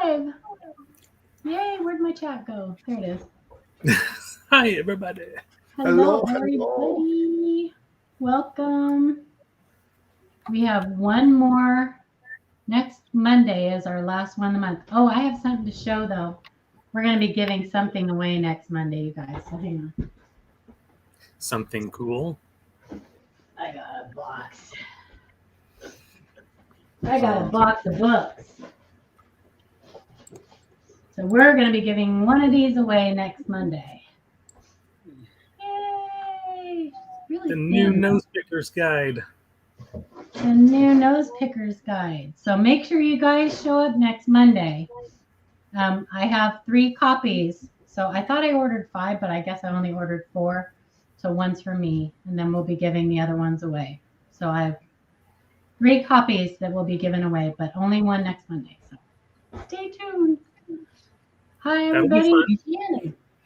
live. Yay, where'd my chat go? There it is. Hi, everybody. Hello, everybody. Welcome. We have one more. Next Monday is our last one of the month. Oh, I have something to show, though. We're going to be giving something away next Monday, you guys. So hang on. Something cool. I got a box. I got a box of books. So we're going to be giving one of these away next Monday. Yay! Really the new Nose Picker's Guide. The new Nose Picker's Guide. So make sure you guys show up next Monday. I have 3 copies. So I thought I ordered 5, but I guess I only ordered 4. So one's for me, and then we'll be giving the other ones away. So I have 3 copies that will be given away, but only one next Monday. So stay tuned. Hi, everybody.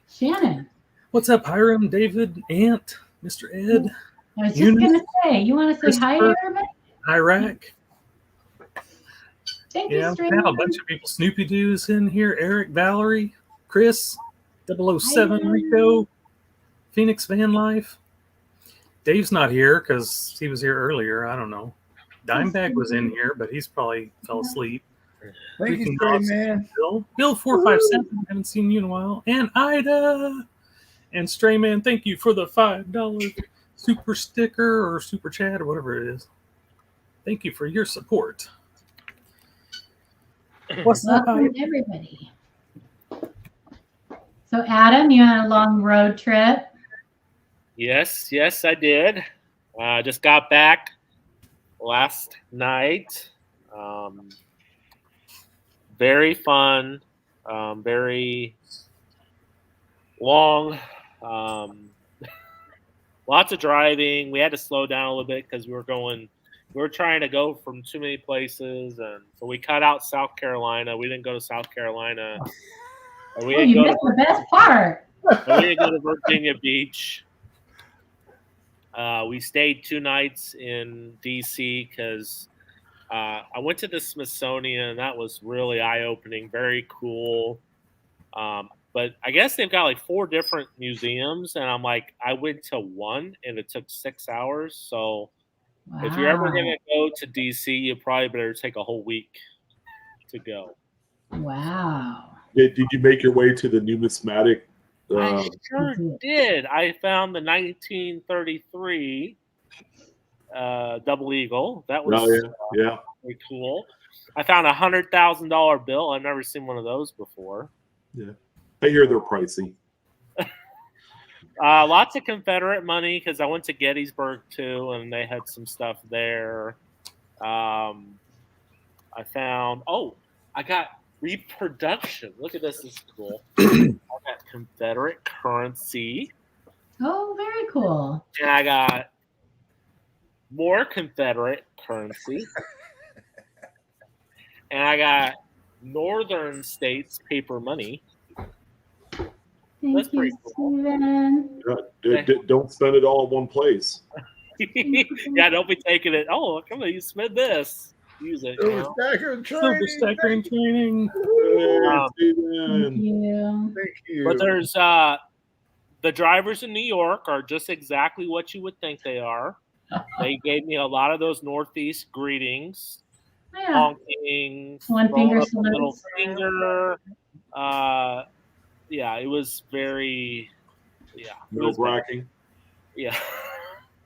Shannon. What's up, Hiram, David, Ant, Mr. Ed? I was just going to say, you want to say hi to everybody? Iraq. Thank you, we have a bunch of people. Snoopy Doo's in here. Eric, Valerie, Chris, 007, Rico, Phoenix Van Life. Dave's not here because he was here earlier. I don't know. Dimebag was in here, but he's probably fell asleep. Thank you, Strayman. Bill 457, haven't seen you in a while. And Ida and Strayman, thank you for the $5 super sticker or super chat or whatever it is. Thank you for your support. What's up, everybody? So, Adam, you had a long road trip. Yes, I did. Just got back last night. Very fun, very long, lots of driving. We had to slow down a little bit because we were trying to go from too many places, and so we cut out South Carolina. We didn't go to South Carolina. You missed the best part. We didn't go to Virginia Beach. We stayed 2 nights in D.C. because I went to the Smithsonian, and that was really eye-opening, very cool. But I guess they've got like 4 different museums, and I'm like, I went to one, and it took 6 hours. So if you're ever going to go to D.C., you probably better take a whole week to go. Wow. Did you make your way to the numismatic? I sure did. I found the 1933 double eagle. That was pretty cool. I found a $100,000 bill. I've never seen one of those before. Yeah, I hear they're pricey. Lots of Confederate money because I went to Gettysburg too, and they had some stuff there. I got reproduction. Look at this. This is cool. I got Confederate currency. Oh, very cool. And I got more Confederate currency. And I got Northern States paper money. Thank you, Steven. Don't spend it all in one place. Yeah, don't be taking it. Oh, come on, you spend this. Use it. Silver Stacker in training. Thank you. Thank you. But there's the drivers in New York are just exactly what you would think they are. They gave me a lot of those Northeast greetings, honking, one finger middle finger. It was very, nerve-wracking. Yeah.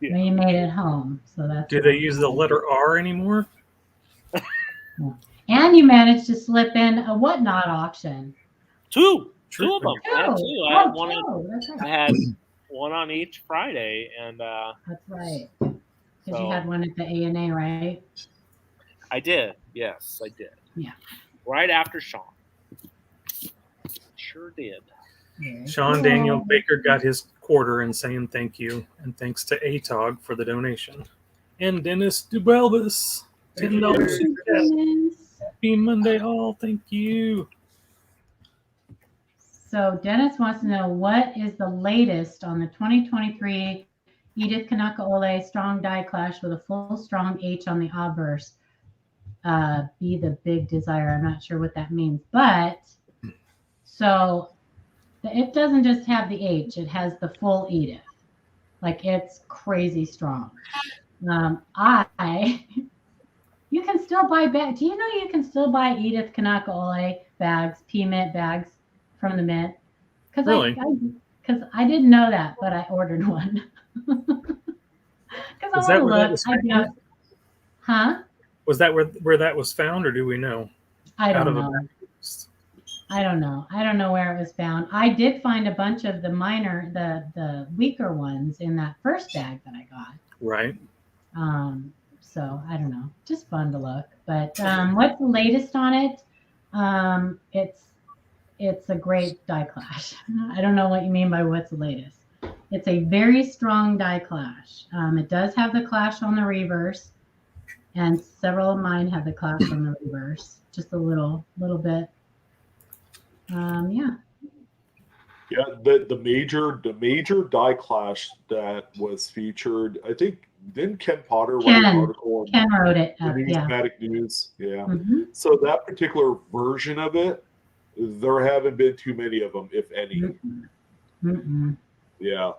Well, you made it home, so that's. Do they use the letter R anymore? And you managed to slip in a whatnot auction. Two of them. I had one on each Friday, and that's right. Because you had one at the ANA, right? I did. Yes, I did. Yeah. Right after Sean. Sure did. Sean Daniel Baker got his quarter and saying thank you, and thanks to ATOG for the donation. And Dennis Dubelbus, $10. Happy Monday all. Thank you. So Dennis wants to know what is the latest on the 2023 Edith Kanaka Ole strong die clash with a full strong H on the obverse. be the big desire. I'm not sure what that means, but so it doesn't just have the H, it has the full Edith. Like it's crazy strong. You can still buy bags. Do you know you can still buy Edith Kanaka Ole bags, P-Mint bags from the Mint? Because Really? I didn't know that, but I ordered one. Because Is I that want where that to was look. found? Huh? Was that where that was found, or do we know? I Out don't of a know. bag? I don't know. I don't know where it was found. I did find a bunch of the minor, the weaker ones in that first bag that I got. Right. So I don't know. Just fun to look. But what's the latest on it? It's a great die clash. I don't know what you mean by what's the latest. It's a very strong die clash. It does have the clash on the reverse, and several of mine have the clash on the reverse. Just a little bit. Yeah. Yeah, the major die clash that was featured, I think, didn't Ken Potter write an article on Ken wrote it the up, yeah. Numismatic News? Yeah. Mm-hmm. So that particular version of it, there haven't been too many of them, if any. Mm-mm. Yeah,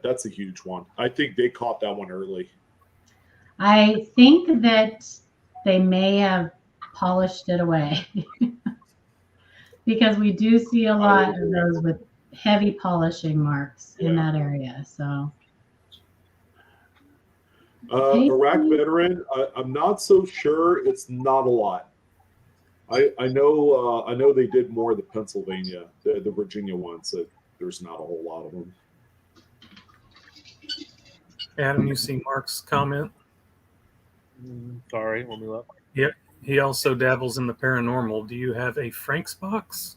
that's a huge one. I think they caught that one early. I think that they may have polished it away because we do see a lot of those with heavy polishing marks in that area. So, Iraq veteran, I'm not so sure. It's not a lot. I know they did more of the Pennsylvania, the Virginia ones. So there's not a whole lot of them. Adam, you see Mark's comment? Sorry, let me look. Yep. He also dabbles in the paranormal. Do you have a Frank's box?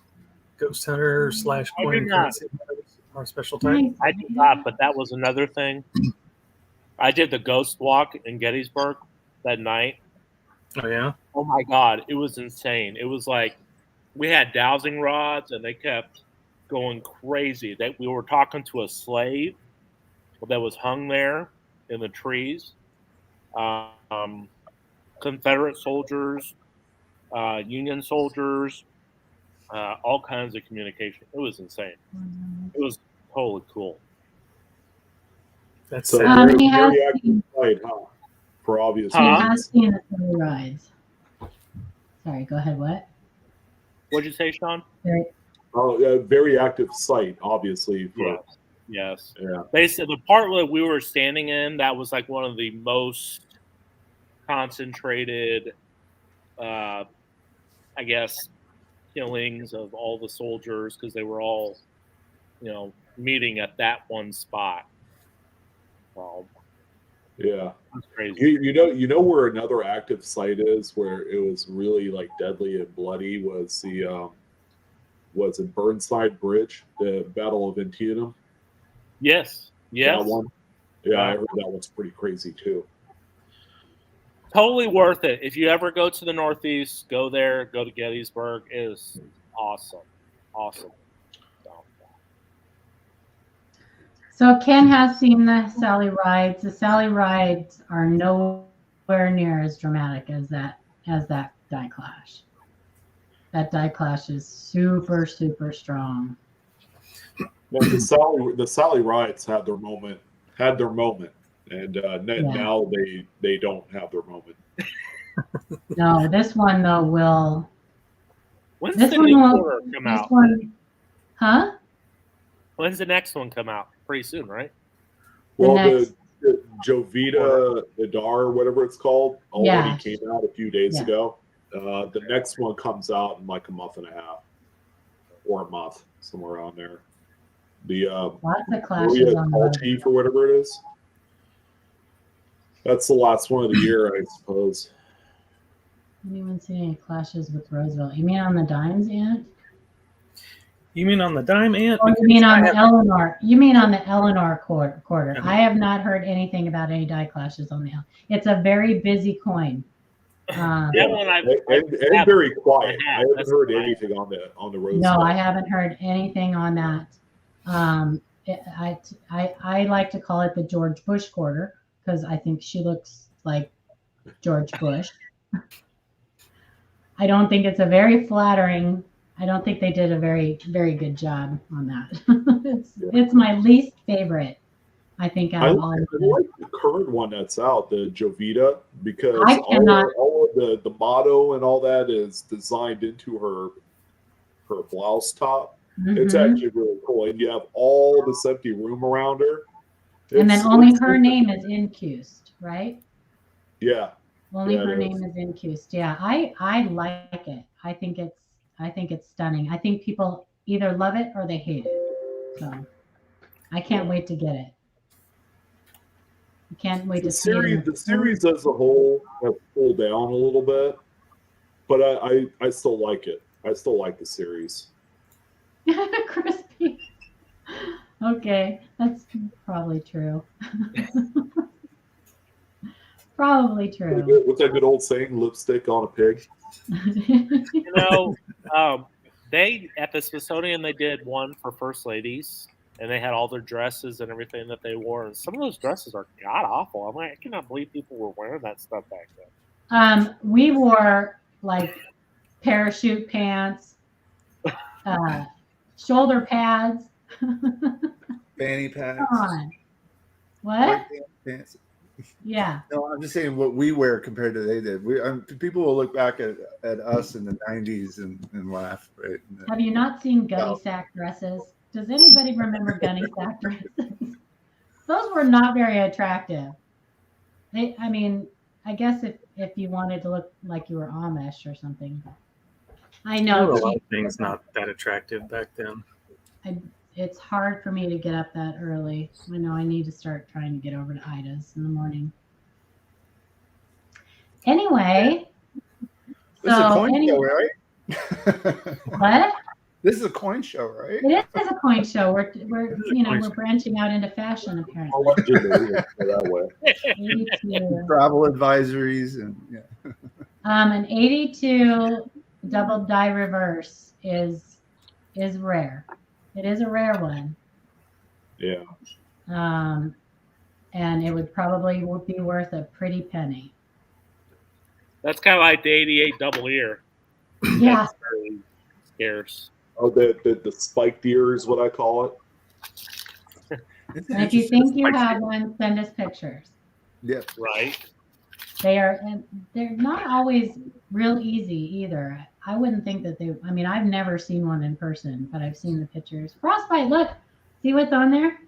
Ghost hunter / coin currency or special type? I did not, but that was another thing. I did the ghost walk in Gettysburg that night. Oh, yeah? Oh, my God. It was insane. It was like we had dowsing rods, and they kept going crazy. We were talking to a slave that was hung there in the trees. Confederate soldiers, Union soldiers, all kinds of communication. It was insane. It was totally cool. That's so sad. he has very active site, huh? For obvious He reasons. has seen the Philly rides. Sorry, go ahead. What? What'd you say, Sean? Very active site, obviously. Yes. Yeah. They said the part that we were standing in, that was like one of the most concentrated, I guess, killings of all the soldiers because they were all, meeting at that one spot. Well, yeah, that's crazy. You know where another active site is where it was really like deadly and bloody was was it Burnside Bridge, the Battle of Antietam? Yes. That one. Yeah, I heard that one's pretty crazy too. Totally worth it. If you ever go to the Northeast, go there. Go to Gettysburg. It is awesome. Awesome. So Ken has seen the Sally rides. The Sally rides are nowhere near as dramatic as that die clash. That die clash is super, super strong. Well, the Sally rides had their moment, and now they don't have their moment. No, this one though will. When's the new quarter come out? Huh? When's the next one come out? Pretty soon, right? Well, the Jovita Idar, whatever it's called, already came out a few days ago. The next one comes out in like a month and a half, or a month, somewhere around there. The lots of clashes on Chief or whatever it is. That's the last one of the year, I suppose. I didn't even see any clashes with Roosevelt. You mean on the Dimes, Aunt? You mean on the Dime, Aunt? Or you mean on the Eleanor? You mean on the Eleanor quarter? I have not heard anything about any die clashes on the Eleanor. It's a very busy coin. And very quiet. I haven't heard anything on the Roosevelt. No, I haven't heard anything on that. I like to call it the George Bush quarter because I think she looks like George Bush. I don't think it's a very flattering. I don't think they did a very, very good job on that. It's my least favorite, I think, out I of all like, of I them. like the current one that's out, the Jovita, because I cannot. all of the motto and all that is designed into her blouse top. It's Mhm. actually really cool, and you have all this empty room around her. And then It's- only it's- her name is incused, right? Yeah, Only Yeah, her it name is. is incused. Yeah, I like it. I think it's stunning. I think people either love it or they hate it. So I can't Yeah. wait to get it. I can't wait The to see it. series, the series as a whole has pulled down a little bit, but I still like it. I still like the series. Crispy. Okay, that's probably true. Probably true. What's that good old saying? Lipstick on a pig. You know, they at the Smithsonian they did one for first ladies, and they had all their dresses and everything that they wore. And some of those dresses are god awful. I'm like, I cannot believe people were wearing that stuff back then. We wore like parachute pants, shoulder pads. Fanny packs. Come on. What? White pants. Yeah. No, I'm just saying what we wear compared to they did. People will look back at us in the 90s and laugh, right? Have you not seen gunny sack dresses? Does anybody remember gunny sack dresses? Those were not very attractive. I mean, I guess if you wanted to look like you were Amish or something. I There were know a lot of things not that attractive back then. it's hard for me to get up that early. I know I need to start trying to get over to Ida's in the morning. Anyway, This is a coin show, right? What? This is a coin show, right? It is a coin show. We're branching out into fashion apparently. I'll let you know that way. 82. Travel advisories and yeah. An 82 double die reverse is rare. It is a rare one. Yeah. And it would probably be worth a pretty penny. That's kind of like the '88 double ear. Yeah. That's very scarce. Oh, the spiked ear is what I call it. And if you think you have one, send us pictures. Yeah. Right. They're not always real easy either. I wouldn't think that I've never seen one in person, but I've seen the pictures. Frostbite, look, see what's on there?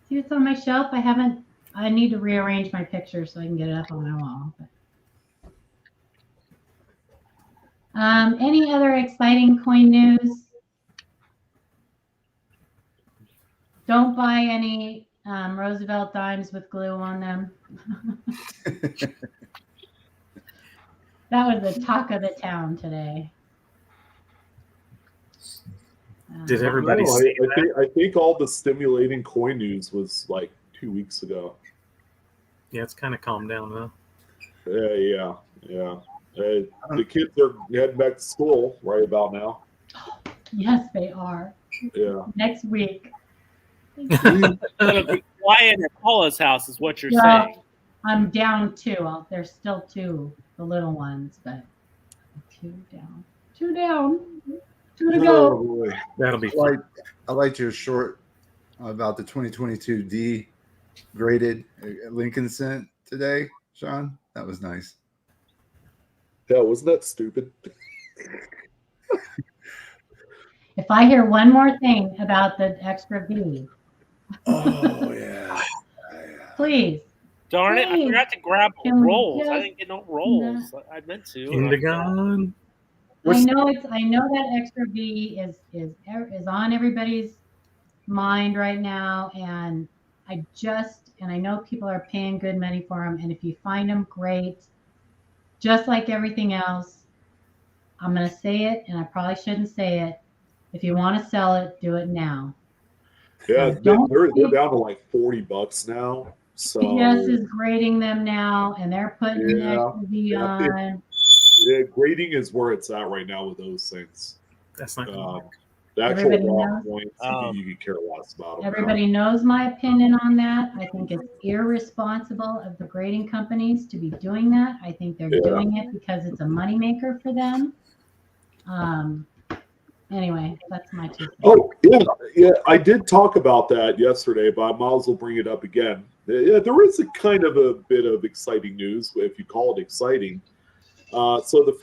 See what's on my shelf? I need to rearrange my pictures so I can get it up on my wall. But. Any other exciting coin news? Don't buy any Roosevelt dimes with glue on them. That was the talk of the town today. Did everybody see that? I think all the stimulating coin news was like 2 weeks ago. Yeah, it's kind of calmed down though. Yeah. The kids are heading back to school right about now. Yes, they are. Yeah. Next week. It'll be quiet at Paula's house, is what you're Well, saying. I'm down 2. There's still 2, the little ones, but 2 down. 2 down. 2 to go. Oh, boy. That'll be fun. I liked your short about the 2022 D graded Lincoln sent today, Sean. That was nice. Yeah, wasn't that stupid? If I hear one more thing about the extra V, Oh yeah. please. Darn it, I Hey, forgot to grab can we rolls. I just- didn't get no rolls. I meant to. Indigon. I know that extra V is on everybody's mind right now, and I know people are paying good money for them, and if you find them, great. Just like everything else, I'm gonna say it, and I probably shouldn't say it. If you want to sell it, do it now. Yeah, So they're down to like $40 now. So PCGS is grading them now, and they're putting the Yeah. extra V Yeah, on. yeah, grading is where it's at right now with those things. That's not gonna work. The actual Everybody raw knows. coins, you could care less about them. Everybody knows my opinion on that. I think it's irresponsible of the grading companies to be doing that. I think they're doing it because it's a moneymaker for them. Anyway, that's my 2 cents. Oh, yeah. I did talk about that yesterday, but I might as well bring it up again. Yeah, there is a kind of a bit of exciting news, if you call it exciting. So the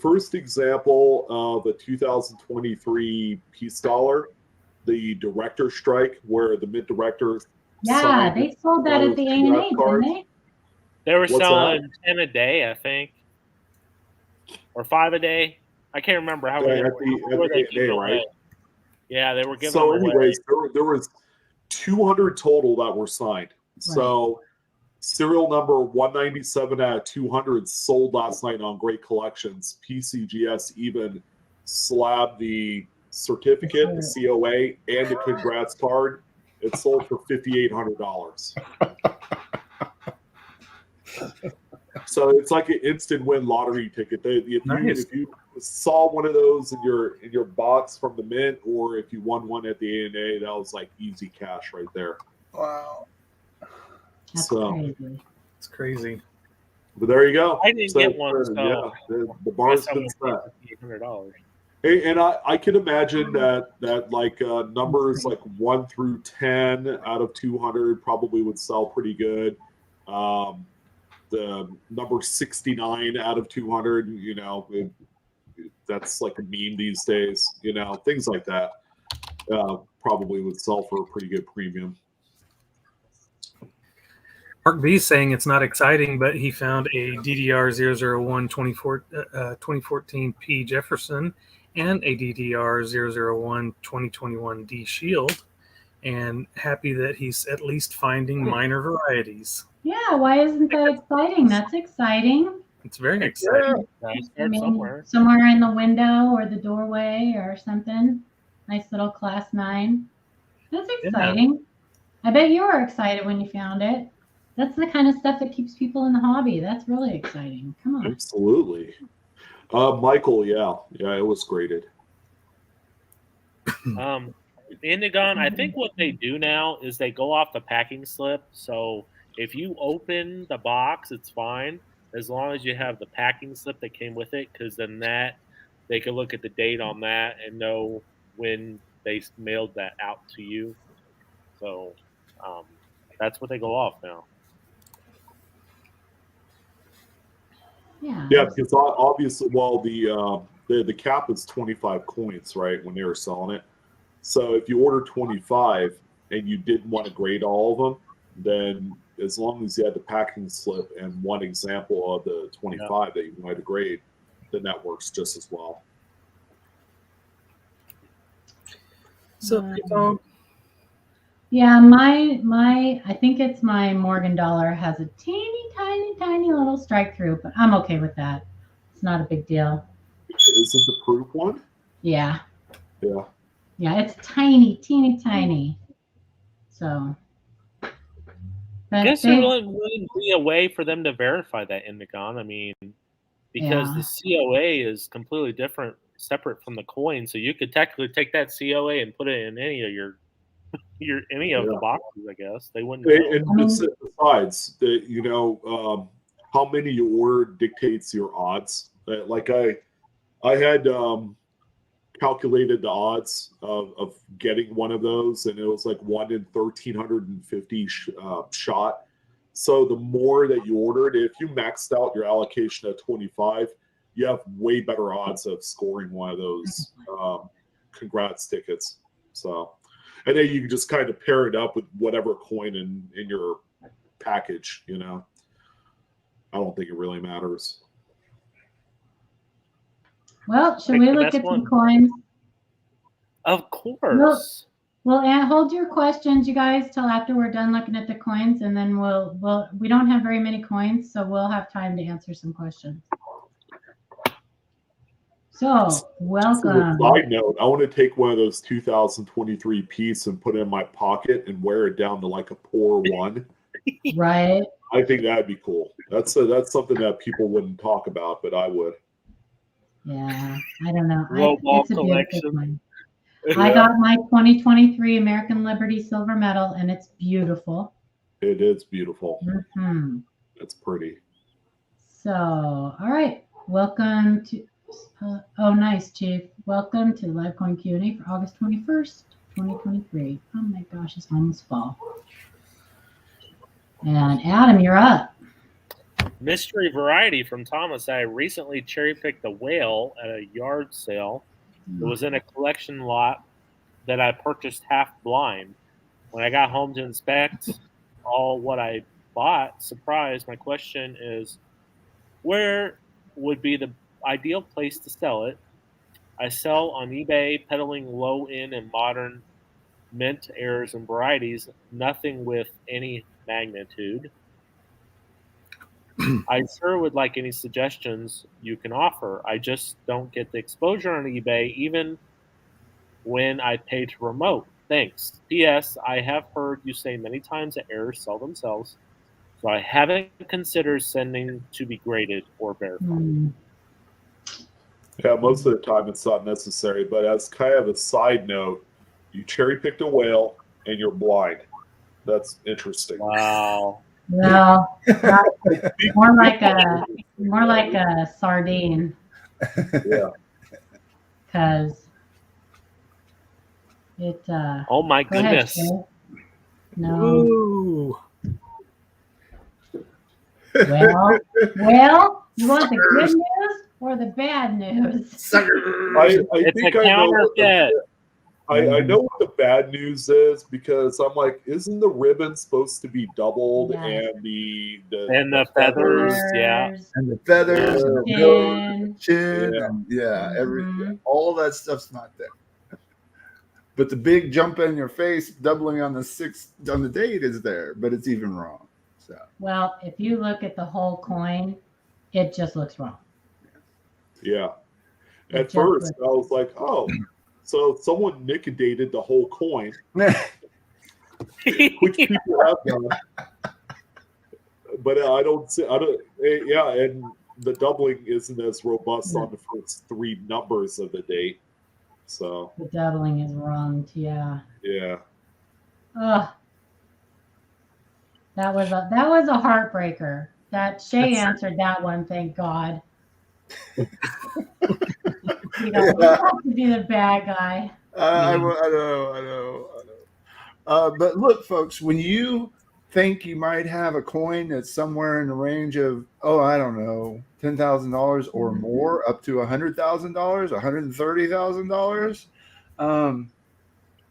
first example of the 2023 Peace Dollar, the director strike, where the Mint directors. Yeah, they sold that at the A&A, didn't they? They were selling 10 a day, I think, or 5 a day. I can't remember how many. At the A&A, right? Yeah, they were giving. So, anyways, there was 200 total that were signed. Right. So, serial number 197 out of 200 sold last night on GreatCollections. PCGS even slabbed the certificate, the COA, and the congrats card. It sold for $5,800. So it's like an instant win lottery ticket. If you saw one of those in your box from the Mint, or if you won one at the A&A, that was like easy cash right there. Wow. That's crazy. It's crazy. But there you go. I didn't get one. So the bar's been set. $800. Hey, and I can imagine that like numbers like 1 through 10 out of 200 probably would sell pretty good. The number 69 out of 200, that's like a meme these days. Things like that probably would sell for a pretty good premium. Mark B saying it's not exciting, but he found a DDR-001 2014 P Jefferson and a DDR-001 2021 D Shield, and happy that he's at least finding minor varieties. Yeah, why isn't that exciting? That's exciting. It's very exciting. I mean, somewhere in the window or the doorway or something. Nice little class 9. That's exciting. Yeah. I bet you were excited when you found it. That's the kind of stuff that keeps people in the hobby. That's really exciting. Come on. Absolutely. Michael, yeah, it was graded. Indigon, I think what they do now is they go off the packing slip. So if you open the box, it's fine as long as you have the packing slip that came with it, because then they can look at the date on that and know when they mailed that out to you. So that's what they go off now. Yeah, because obviously, the cap is 25 coins, right, when they were selling it. So if you order 25 and you didn't want to grade all of them, then as long as you had the packing slip and one example of the 25 that you wanted to grade, then that works just as well. So, yeah, my I think it's my Morgan dollar has a tiny little strike through, but I'm okay with that. It's not a big deal. Is it the proof one? Yeah. Yeah. Yeah, it's teeny tiny. So. I guess there wouldn't be a way for them to verify that Indigon. I mean, because the COA is completely separate from the coin. So you could technically take that COA and put it in any of your any of the boxes. I guess they wouldn't. And besides, how many you order dictates your odds. Like I had calculated the odds of getting one of those, and it was like 1 in 1,350 shot. So the more that you ordered, if you maxed out your allocation at 25, you have way better odds of scoring one of those congrats tickets. So, and then you can just kind of pair it up with whatever coin in your package. I don't think it really matters. Well, should we look at some coins? Of course. Well, hold your questions, you guys, till after we're done looking at the coins, and then we don't have very many coins, so we'll have time to answer some questions. So, welcome. Side note, I want to take one of those 2023 piece and put it in my pocket and wear it down to like a poor one. Right. I think that'd be cool. That's something that people wouldn't talk about, but I would. Yeah, I don't know. Global It's a beautiful collection. coin. I got my 2023 American Liberty silver medal, and it's beautiful. It is beautiful. Mm-hmm. It's pretty. So, all right. Welcome to, oh, nice, Chief. Welcome to Live Coin Q&A for August 21st, 2023. Oh my gosh, it's almost fall. And Adam, you're up. Mystery variety from Thomas. I recently cherry-picked a whale at a yard sale. It was in a collection lot that I purchased half blind. When I got home to inspect all what I bought, surprise, my question is, where would be the ideal place to sell it? I sell on eBay, peddling low-end and modern mint errors and varieties, nothing with any magnitude. I sure would like any suggestions you can offer. I just don't get the exposure on eBay, even when I pay to promote. Thanks. P.S. I have heard you say many times that errors sell themselves, so I haven't considered sending to be graded or verified. Yeah, most of the time it's not necessary, but as kind of a side note, you cherry picked a whale and you're blind. That's interesting. Wow. Well, more like a sardine. Yeah. Because it. Oh my Go ahead, goodness. Shay. No. Ooh. Well, you want the good news or the bad news? I It's think a I know what counterfeit. I know what the bad news is, because I'm like, isn't the ribbon supposed to be doubled Yeah. and the feathers, yeah. And the feathers, and the Chin. nose, and the chin, Yeah. and Mhm. all that stuff's not there. But the big jump in your face, doubling on the date is there, but it's even wrong. So Well, if you look at the whole coin, it just looks wrong. Yeah. It At just first, looks- I was like, oh, so someone nickedated the whole coin, which people have done. But I don't see, yeah, and the doubling isn't as robust on the first three numbers of the date. So, The doubling is wrong. Yeah. yeah. Ugh. That was a heartbreaker. That Shay answered that one, thank God. You don't have to be the bad guy. I know. But look, folks, when you think you might have a coin that's somewhere in the range of, I don't know, $10,000 or more, up to $100,000, $130,000,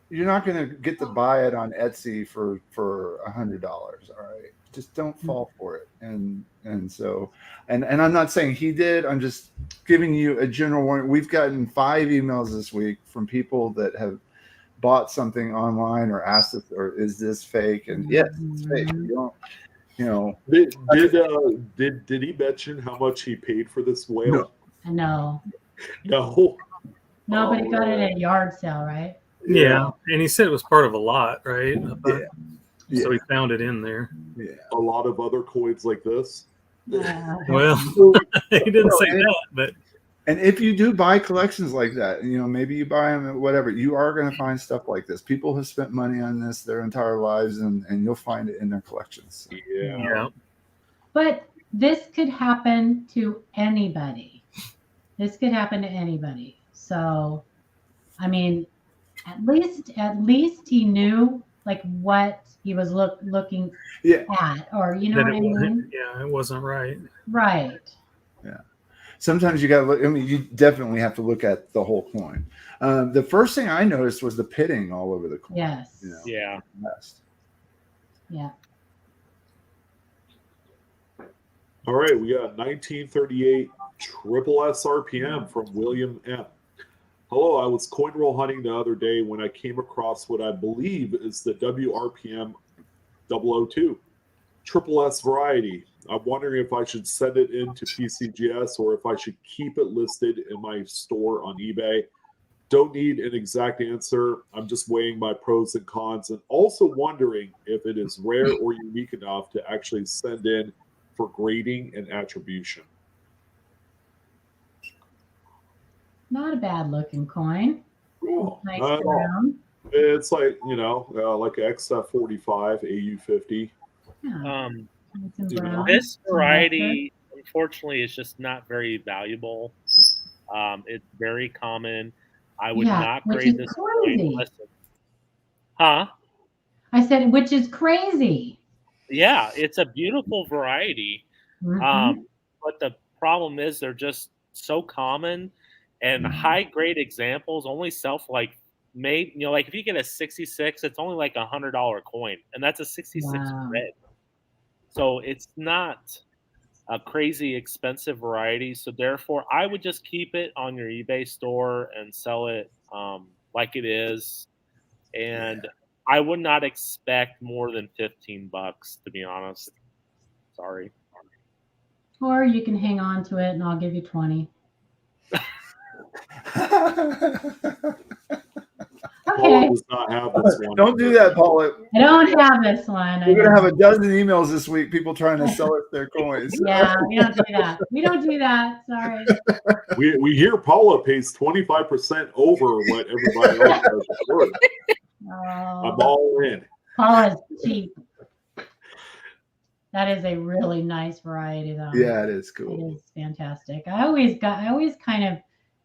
you're not going to get to buy it on Etsy for $100. All right, just don't fall for it. And so, and I'm not saying he did. I'm just giving you a general warning. We've gotten 5 emails this week from people that have bought something online or asked us, or is this fake? And yes, it's fake. You don't, Did he mention how much he paid for this whale? No. No. No, but he got it at a yard sale, right? Yeah. And he said it was part of a lot, right? Yeah. So he found it in there. Yeah. A lot of other coins like this. Well, he didn't say that, but. And if you do buy collections like that, maybe you buy them at whatever, you are going to find stuff like this. People have spent money on this their entire lives, and you'll find it in their collections. So. Yeah. But this could happen to anybody. So, I mean, at least he knew like what he was looking at, or you know what I mean? Yeah, it wasn't right. Right. Yeah. Sometimes you got to look. I mean, you definitely have to look at the whole coin. The first thing I noticed was the pitting all over the coin. Yes. Yeah. Yeah. All right, we got 1938 triple S RPM from William M. Hello, I was coin roll hunting the other day when I came across what I believe is the WRPM 002 triple S variety. I'm wondering if I should send it into PCGS or if I should keep it listed in my store on eBay. Don't need an exact answer. I'm just weighing my pros and cons, and also wondering if it is rare or unique enough to actually send in for grading and attribution. Not a bad looking coin. Cool. Nice Not at all. brown. It's like, like an XF45 AU50. Yeah. Nice and you know, brown. This Some variety, unfortunately, is just not very valuable. It's very common. I would Yeah, not which grade is this crazy. coin. Listen. Huh? I said, which is crazy. Yeah, it's a beautiful variety. Mhm. But the problem is they're just so common, and high grade examples only sell for like like if you get a 66, it's only like $100 coin, and that's a 66 Wow. red. So it's not a crazy expensive variety. So therefore, I would just keep it on your eBay store and sell it like it is. And I would not expect more than $15, to be honest. Sorry. Or you can hang on to it and I'll give you 20. Paula Okay. does not have this one. Don't do that, Paula. I don't have this one. We're gonna have a dozen emails this week. People trying to sell us their coins. Yeah, we don't do that. We don't do that. Sorry. We hear Paula pays 25% over what everybody else does. Sure. I'm all in. Paula's cheap. That is a really nice variety, though. Yeah, it is cool. It is fantastic. I always kind of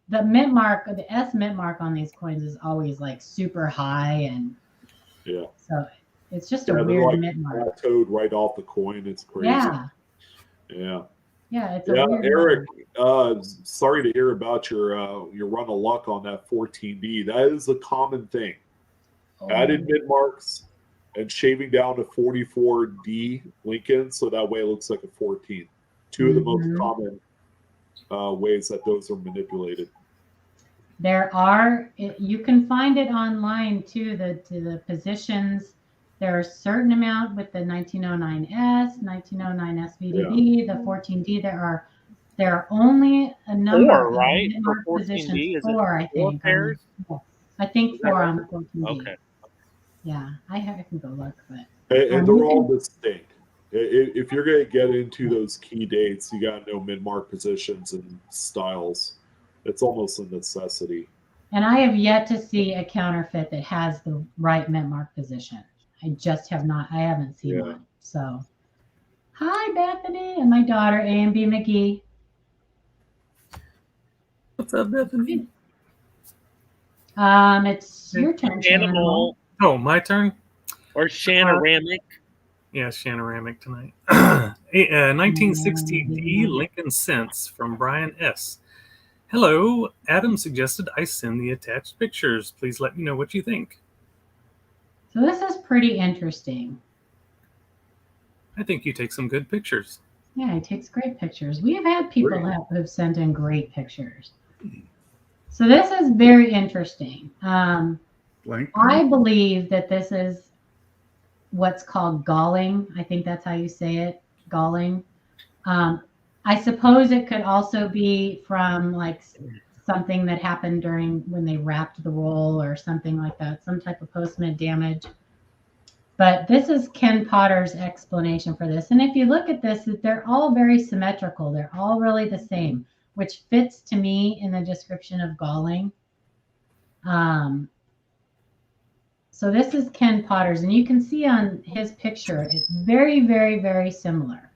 the mint mark, the S mint mark on these coins is always like super high, and Yeah. so it's just a They're weird like mint mark. tattooed right off the coin. It's crazy. Yeah. Yeah. Yeah, it's a weird Eric, mark. sorry to hear about your run of luck on that 14D. That is a common thing. Added mid marks and shaving down to 44D Lincoln, so that way it looks like a 14. Two of the most common ways that those are manipulated. There are, you can find it online too, the positions. There are a certain amount with the 1909S, 1909 SVDB, the 14D. There are only a number Four, right? of For 14D, positions. is Four, it I four think. pairs? I think Is that four right? on the 14D. Okay. Yeah, I can go look, but And they're all distinct. If you're going to get into those key dates, you got to know mid-mark positions and styles. It's almost a necessity. And I have yet to see a counterfeit that has the right mint mark position. I just have not. I haven't seen one. So, hi Bethany and my daughter A&B McGee. What's up, Bethany? It's your turn, Animal. Oh, my turn? Or Shanoramic. Yeah, Shanoramic tonight. 1960D Lincoln Cents from Brian S. Hello, Adam suggested I send the attached pictures. Please let me know what you think. So this is pretty interesting. I think you take some good pictures. Yeah, he takes great pictures. We have had people who have sent in great pictures. So this is very interesting. I believe that this is what's called galling. I think that's how you say it, galling. I suppose it could also be from like something that happened during when they wrapped the roll or something like that, some type of post-mint damage. But this is Ken Potter's explanation for this. And if you look at this, they're all very symmetrical. They're all really the same, which fits to me in the description of galling. So this is Ken Potter's, and you can see on his picture, it's very, very, very similar.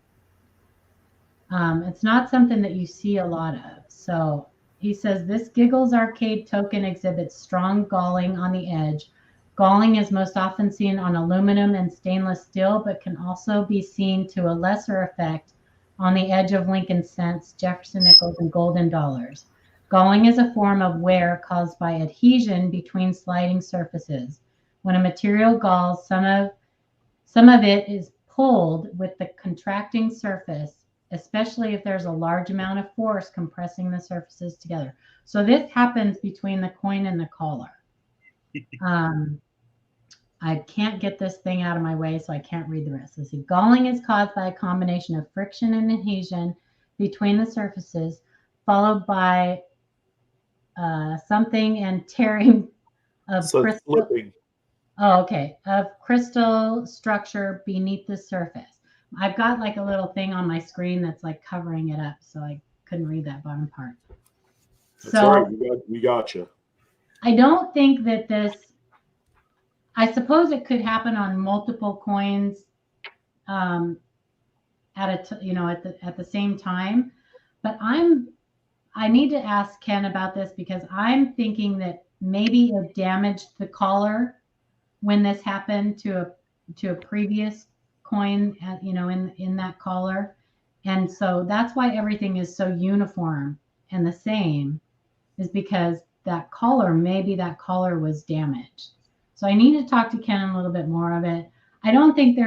It's not something that you see a lot of. So he says, this Giggles Arcade token exhibits strong galling on the edge. Galling is most often seen on aluminum and stainless steel, but can also be seen to a lesser effect on the edge of Lincoln cents, Jefferson nickels, and golden dollars. Galling is a form of wear caused by adhesion between sliding surfaces. When a material galls, some of it is pulled with the contracting surface, especially if there's a large amount of force compressing the surfaces together. So this happens between the coin and the collar. I can't get this thing out of my way, so I can't read the rest. Let's see. Galling is caused by a combination of friction and adhesion between the surfaces, followed by something and tearing of crystal. Slipping. Oh, okay. Of crystal structure beneath the surface. I've got like a little thing on my screen that's like covering it up, so I couldn't read that bottom part. That's So right. We got you. I don't think that I suppose it could happen on multiple coins at the same time, but I need to ask Ken about this because I'm thinking that maybe it damaged the collar when this happened to a previous coin, in that collar. And so that's why everything is so uniform and the same, is because maybe that collar was damaged. So I need to talk to Ken a little bit more of it. I don't think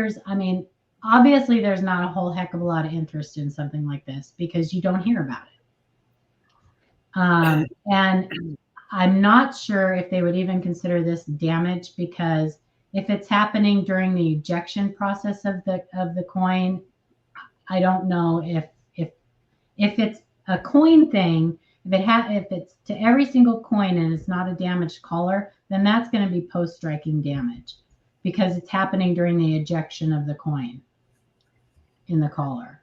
obviously there's not a whole heck of a lot of interest in something like this because you don't hear about it. And I'm not sure if they would even consider this damage, because if it's happening during the ejection process of the coin, I don't know if it's a coin thing. If it's to every single coin and it's not a damaged collar, then that's going to be post-striking damage because it's happening during the ejection of the coin in the collar.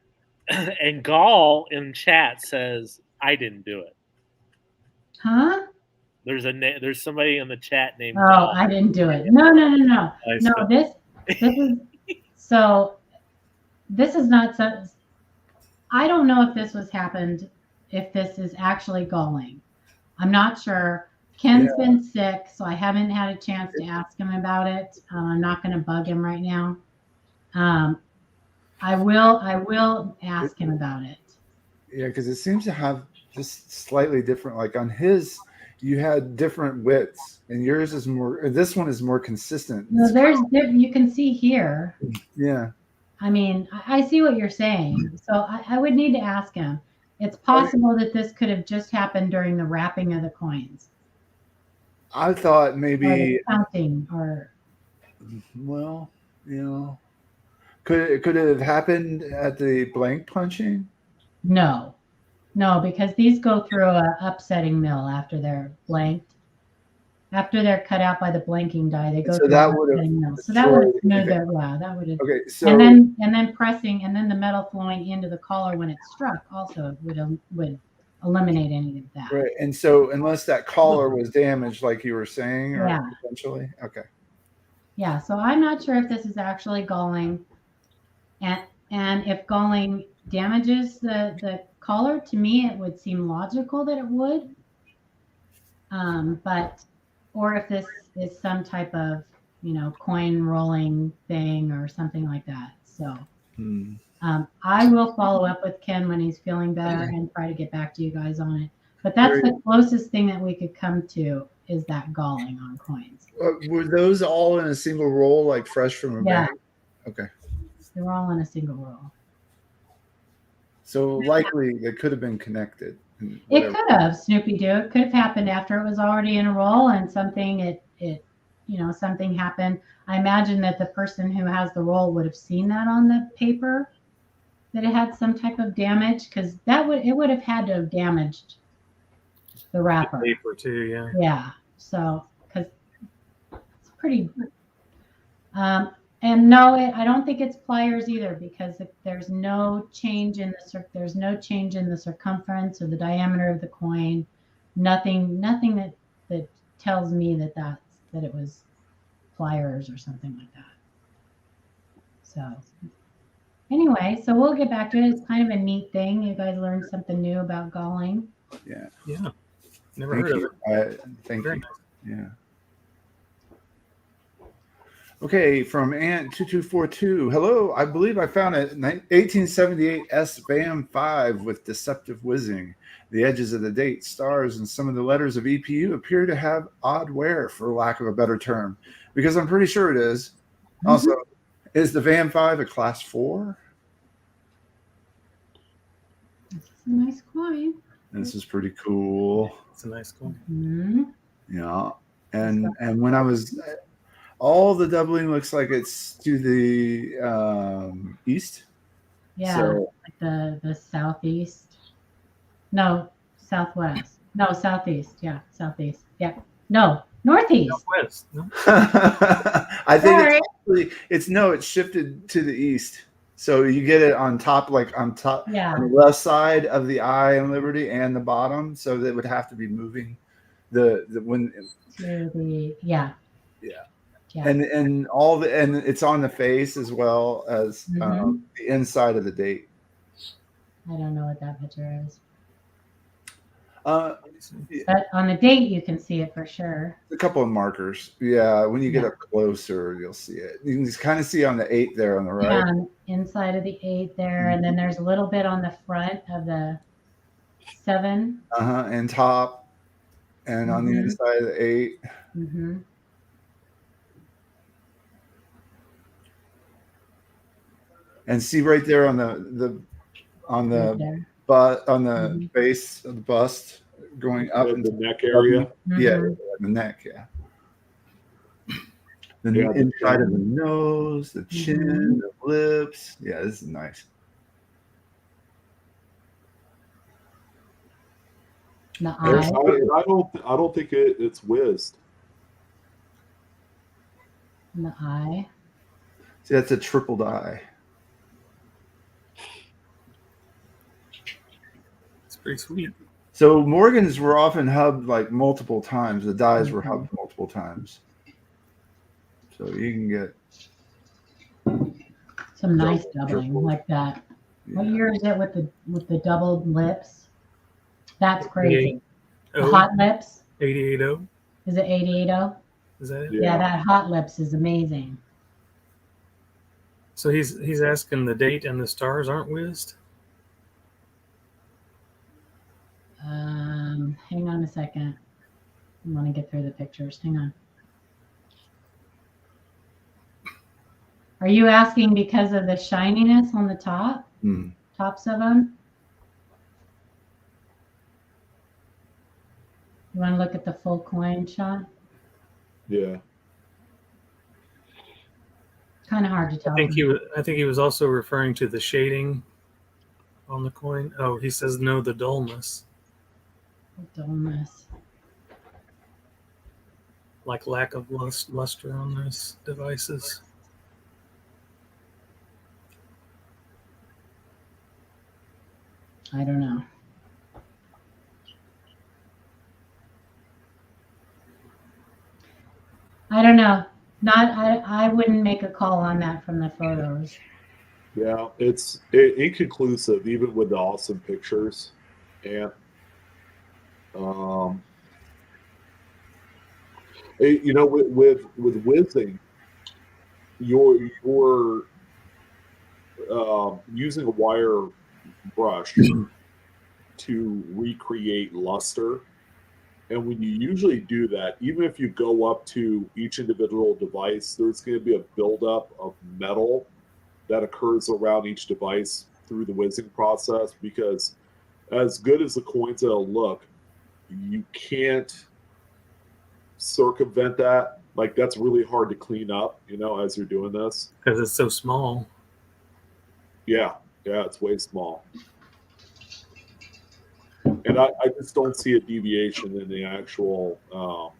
And Gall in chat says, I didn't do it. Huh? There's somebody in the chat named Oh, Gall. I didn't do it. No. No, this is so this is not so. I don't know if if this is actually galling. I'm not sure. Ken's been sick, so I haven't had a chance to ask him about it. I'm not going to bug him right now. I will ask him about it. Yeah, because it seems to have just slightly different. Like on his, you had different widths, and yours is more. This one is more consistent. No, you can see here. Yeah. I mean, I see what you're saying. So I would need to ask him. It's possible that this could have just happened during the wrapping of the coins. I thought maybe counting or. Well, could it have happened at the blank punching? No, because these go through a upsetting mill after they're blanked. After they're cut out by the blanking die, they go through an upsetting mill. So that would have smoothed it. Yeah, that would have. Okay, so and then pressing, and then the metal flowing into the collar when it struck also would eliminate any of that. Right, and so unless that collar was damaged, like you were saying, or potentially, okay. Yeah, so I'm not sure if this is actually galling, and if galling damages the collar, to me it would seem logical that it would. Or if this is some type of coin rolling thing or something like that. So I will follow up with Ken when he's feeling better and try to get back to you guys on it. But that's the closest thing that we could come to, is that galling on coins. Were those all in a single roll, like fresh from a bag? Okay. They were all in a single roll. So likely they could have been connected. It could have, Snoopy Doo. It could have happened after it was already in a roll and something something happened. I imagine that the person who has the roll would have seen that on the paper, that it had some type of damage, because it would have had to have damaged the wrapper. The paper too, yeah. Yeah. So because it's pretty. And no, I don't think it's pliers either, because there's no change in the circumference or the diameter of the coin. Nothing that tells me that it was pliers or something like that. So anyway, so we'll get back to it. It's kind of a neat thing. You guys learned something new about galling. Yeah. Yeah. Never heard of it. Thank you. Yeah. Okay, from Ant2242. Hello, I believe I found a 1878 S VAM 5 with deceptive whizzing. The edges of the date, stars, and some of the letters of EPU appear to have odd wear, for lack of a better term, because I'm pretty sure it is. Mm-hmm. Also, is the VAM 5 a class 4? It's a nice coin. This is pretty cool. It's a nice coin. Mm-hmm. Yeah, and when I was... all the doubling looks like it's to the east. Yeah, so, like the southeast. No, southwest. No, southeast. Yeah, southeast. Yeah. No, northeast. Southwest. No? I think it's shifted to the east. So you get it on top, like on top, Yeah. on the left side of the eye in Liberty and the bottom. So that would have to be moving the when To the yeah. And all the and it's on the face as well as Mhm. the inside of the date. I don't know what that picture is. Uh, But on the date, you can see it for sure. A couple of markers. Yeah, when you get Yeah. up closer, you'll see it. You can just kind of see on the 8 there on the right. Inside of the 8 there, and then there's a little bit on the front of the 7. And top, and on the inside of the 8. Mm-hmm. And see right there on the base of the bust going up in the neck area. Yeah, the neck. Yeah. The inside of the nose, the chin, the lips. Yeah, this is nice. The eye. I don't think it's whizzed. The eye. See, that's a triple die. It's pretty sweet. So Morgans were often hubbed like multiple times. The dies were hubbed multiple times. So you can get some nice doubling like that. Yeah. What year is it with the doubled lips? That's crazy. The hot lips. 88.0. Is it 88.0? Is that it? Yeah, that hot lips is amazing. So he's asking the date and the stars aren't whizzed? Hang on a second. I want to get through the pictures. Hang on. Are you asking because of the shininess on the top? Tops of them? You want to look at the full coin shot? Yeah. Kind of hard to tell. I think he was also referring to the shading on the coin. Oh, he says no, the dullness. The dullness. Like lack of luster on those devices. I don't know. I don't know. I wouldn't make a call on that from the photos. Yeah, it's inconclusive, even with the awesome pictures. And you know, with whizzing, you're using a wire brush to recreate luster. And when you usually do that, even if you go up to each individual device, there's going to be a buildup of metal that occurs around each device through the whizzing process, because as good as the coins will look, you can't circumvent that. Like, that's really hard to clean up, you know, as you're doing this. Because it's so small. Yeah, it's way small. And I just don't see a deviation in the actual, not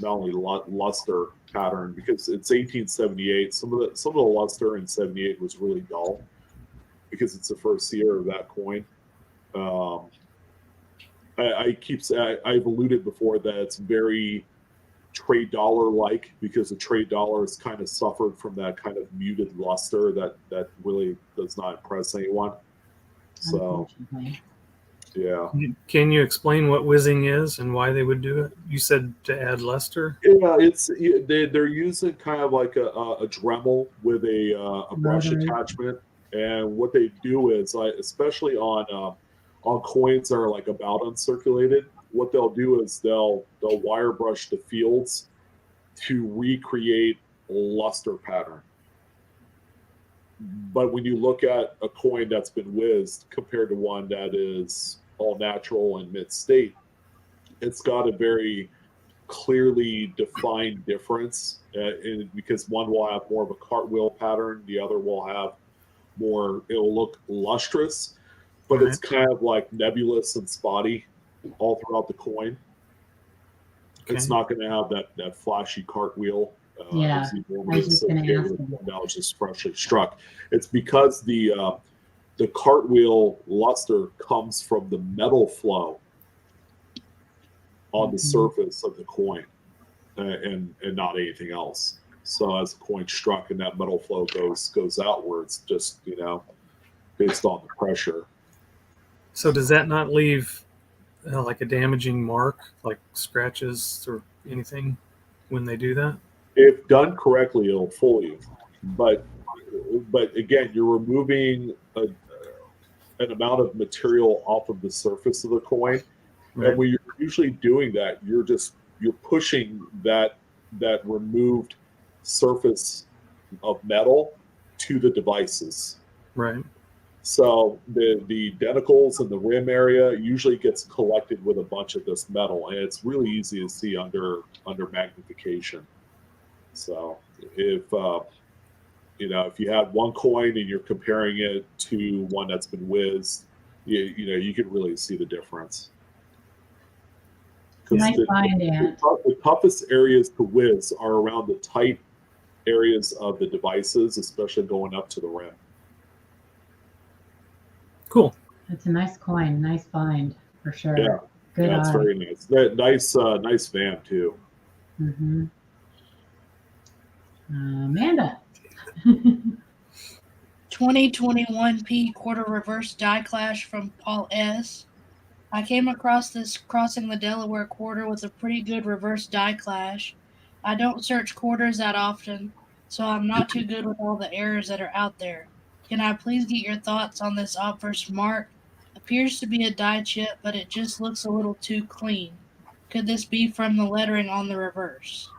only luster pattern, because it's 1878. Some of the luster in 78 was really dull because it's the first year of that coin. I've alluded before that it's very trade dollar like, because the trade dollar has kind of suffered from that kind of muted luster that really does not impress anyone. So. Yeah. Can you explain what whizzing is and why they would do it? You said to add luster. Yeah, they're using kind of like a Dremel with a brush attachment, and what they do is, especially on coins that are like about uncirculated, what they'll do is they'll wire brush the fields to recreate luster pattern. But when you look at a coin that's been whizzed compared to one that is all natural and mid-state, it's got a very clearly defined difference, because one will have more of a cartwheel pattern, the other will have more, it'll look lustrous, but it's kind of like nebulous and spotty all throughout the coin. Okay. It's not going to have that flashy cartwheel Yeah, as you I normally was just gonna associate ask with him. one that was just freshly struck. It's because the cartwheel luster comes from the metal flow on the surface of the coin, and not anything else. So as the coin's struck and that metal flow goes outwards, just based on the pressure. So does that not leave like a damaging mark, like scratches or anything when they do that? If done correctly, it'll fool you. But again, you're removing an amount of material off of the surface of the coin, Right. and when you're usually doing that, you're pushing that removed surface of metal to the devices. Right. So the denticles and the rim area usually gets collected with a bunch of this metal, and it's really easy to see under magnification. So if if you have one coin and you're comparing it to one that's been whizzed, you can really see the difference. Nice find, Ant. The toughest areas to whiz are around the tight areas of the devices, especially going up to the rim. Cool. It's a nice coin. Nice find for sure. Yeah, Good that's eye. very nice. Nice van too. Mm-hmm. Amanda. 2021 quarter reverse die clash from Paul S. I came across this crossing the Delaware quarter with a pretty good reverse die clash. I don't search quarters that often, so I'm not too good with all the errors that are out there. Can I please get your thoughts on this obverse mark? Appears to be a die chip, but it just looks a little too clean. Could this be from the lettering on the reverse?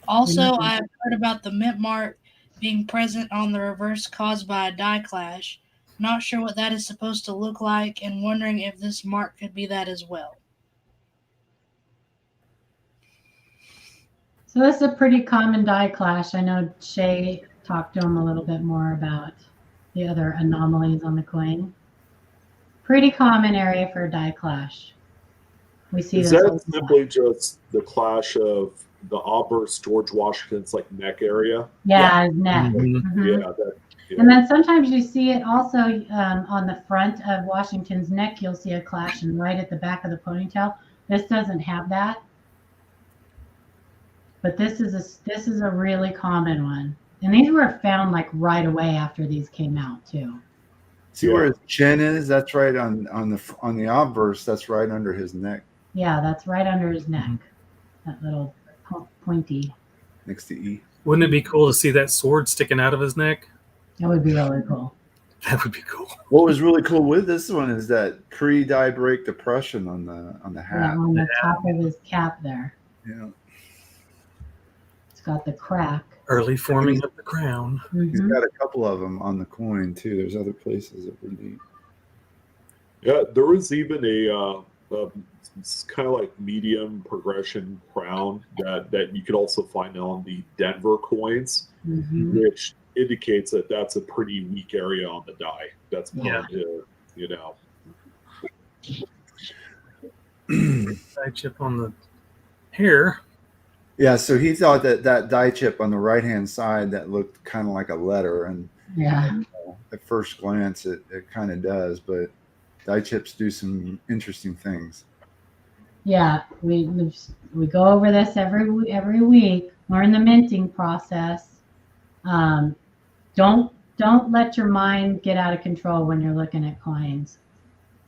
Also, I have heard about the mint mark being present on the reverse caused by a die clash. Not sure what that is supposed to look like and wondering if this mark could be that as well. So this is a pretty common die clash. I know Shay talked to him a little bit more about the other anomalies on the coin. Pretty common area for a die clash. We see Is this. that simply just the clash of the obverse George Washington's neck area? Yeah, his neck. Mm-hmm. Mm-hmm. And then sometimes you see it also on the front of Washington's neck. You'll see a clash, and right at the back of the ponytail. This doesn't have that, but this is a really common one. And these were found right away after these came out too. See where his chin is? That's right on the obverse. That's right under his neck. Yeah, that's right under his neck. That little pointy. Next to E. Wouldn't it be cool to see that sword sticking out of his neck? That would be really cool. That would be cool. What was really cool with this one is that pre-die break depression on the hat. Yeah, on the top of his cap there. Yeah. It's got the crack. Early forming of the crown. Mm-hmm. He's got a couple of them on the coin too. There's other places that were neat. Yeah, there was even a kind of medium progression crown that you could also find on the Denver coins, which indicates that that's a pretty weak area on the die. That's prone to, Die chip on the hair. Yeah, so he thought that die chip on the right-hand side that looked kind of like a letter, and at first glance it kind of does, but die chips do some interesting things. Yeah, we go over this every week. Learn the minting process. Don't let your mind get out of control when you're looking at coins.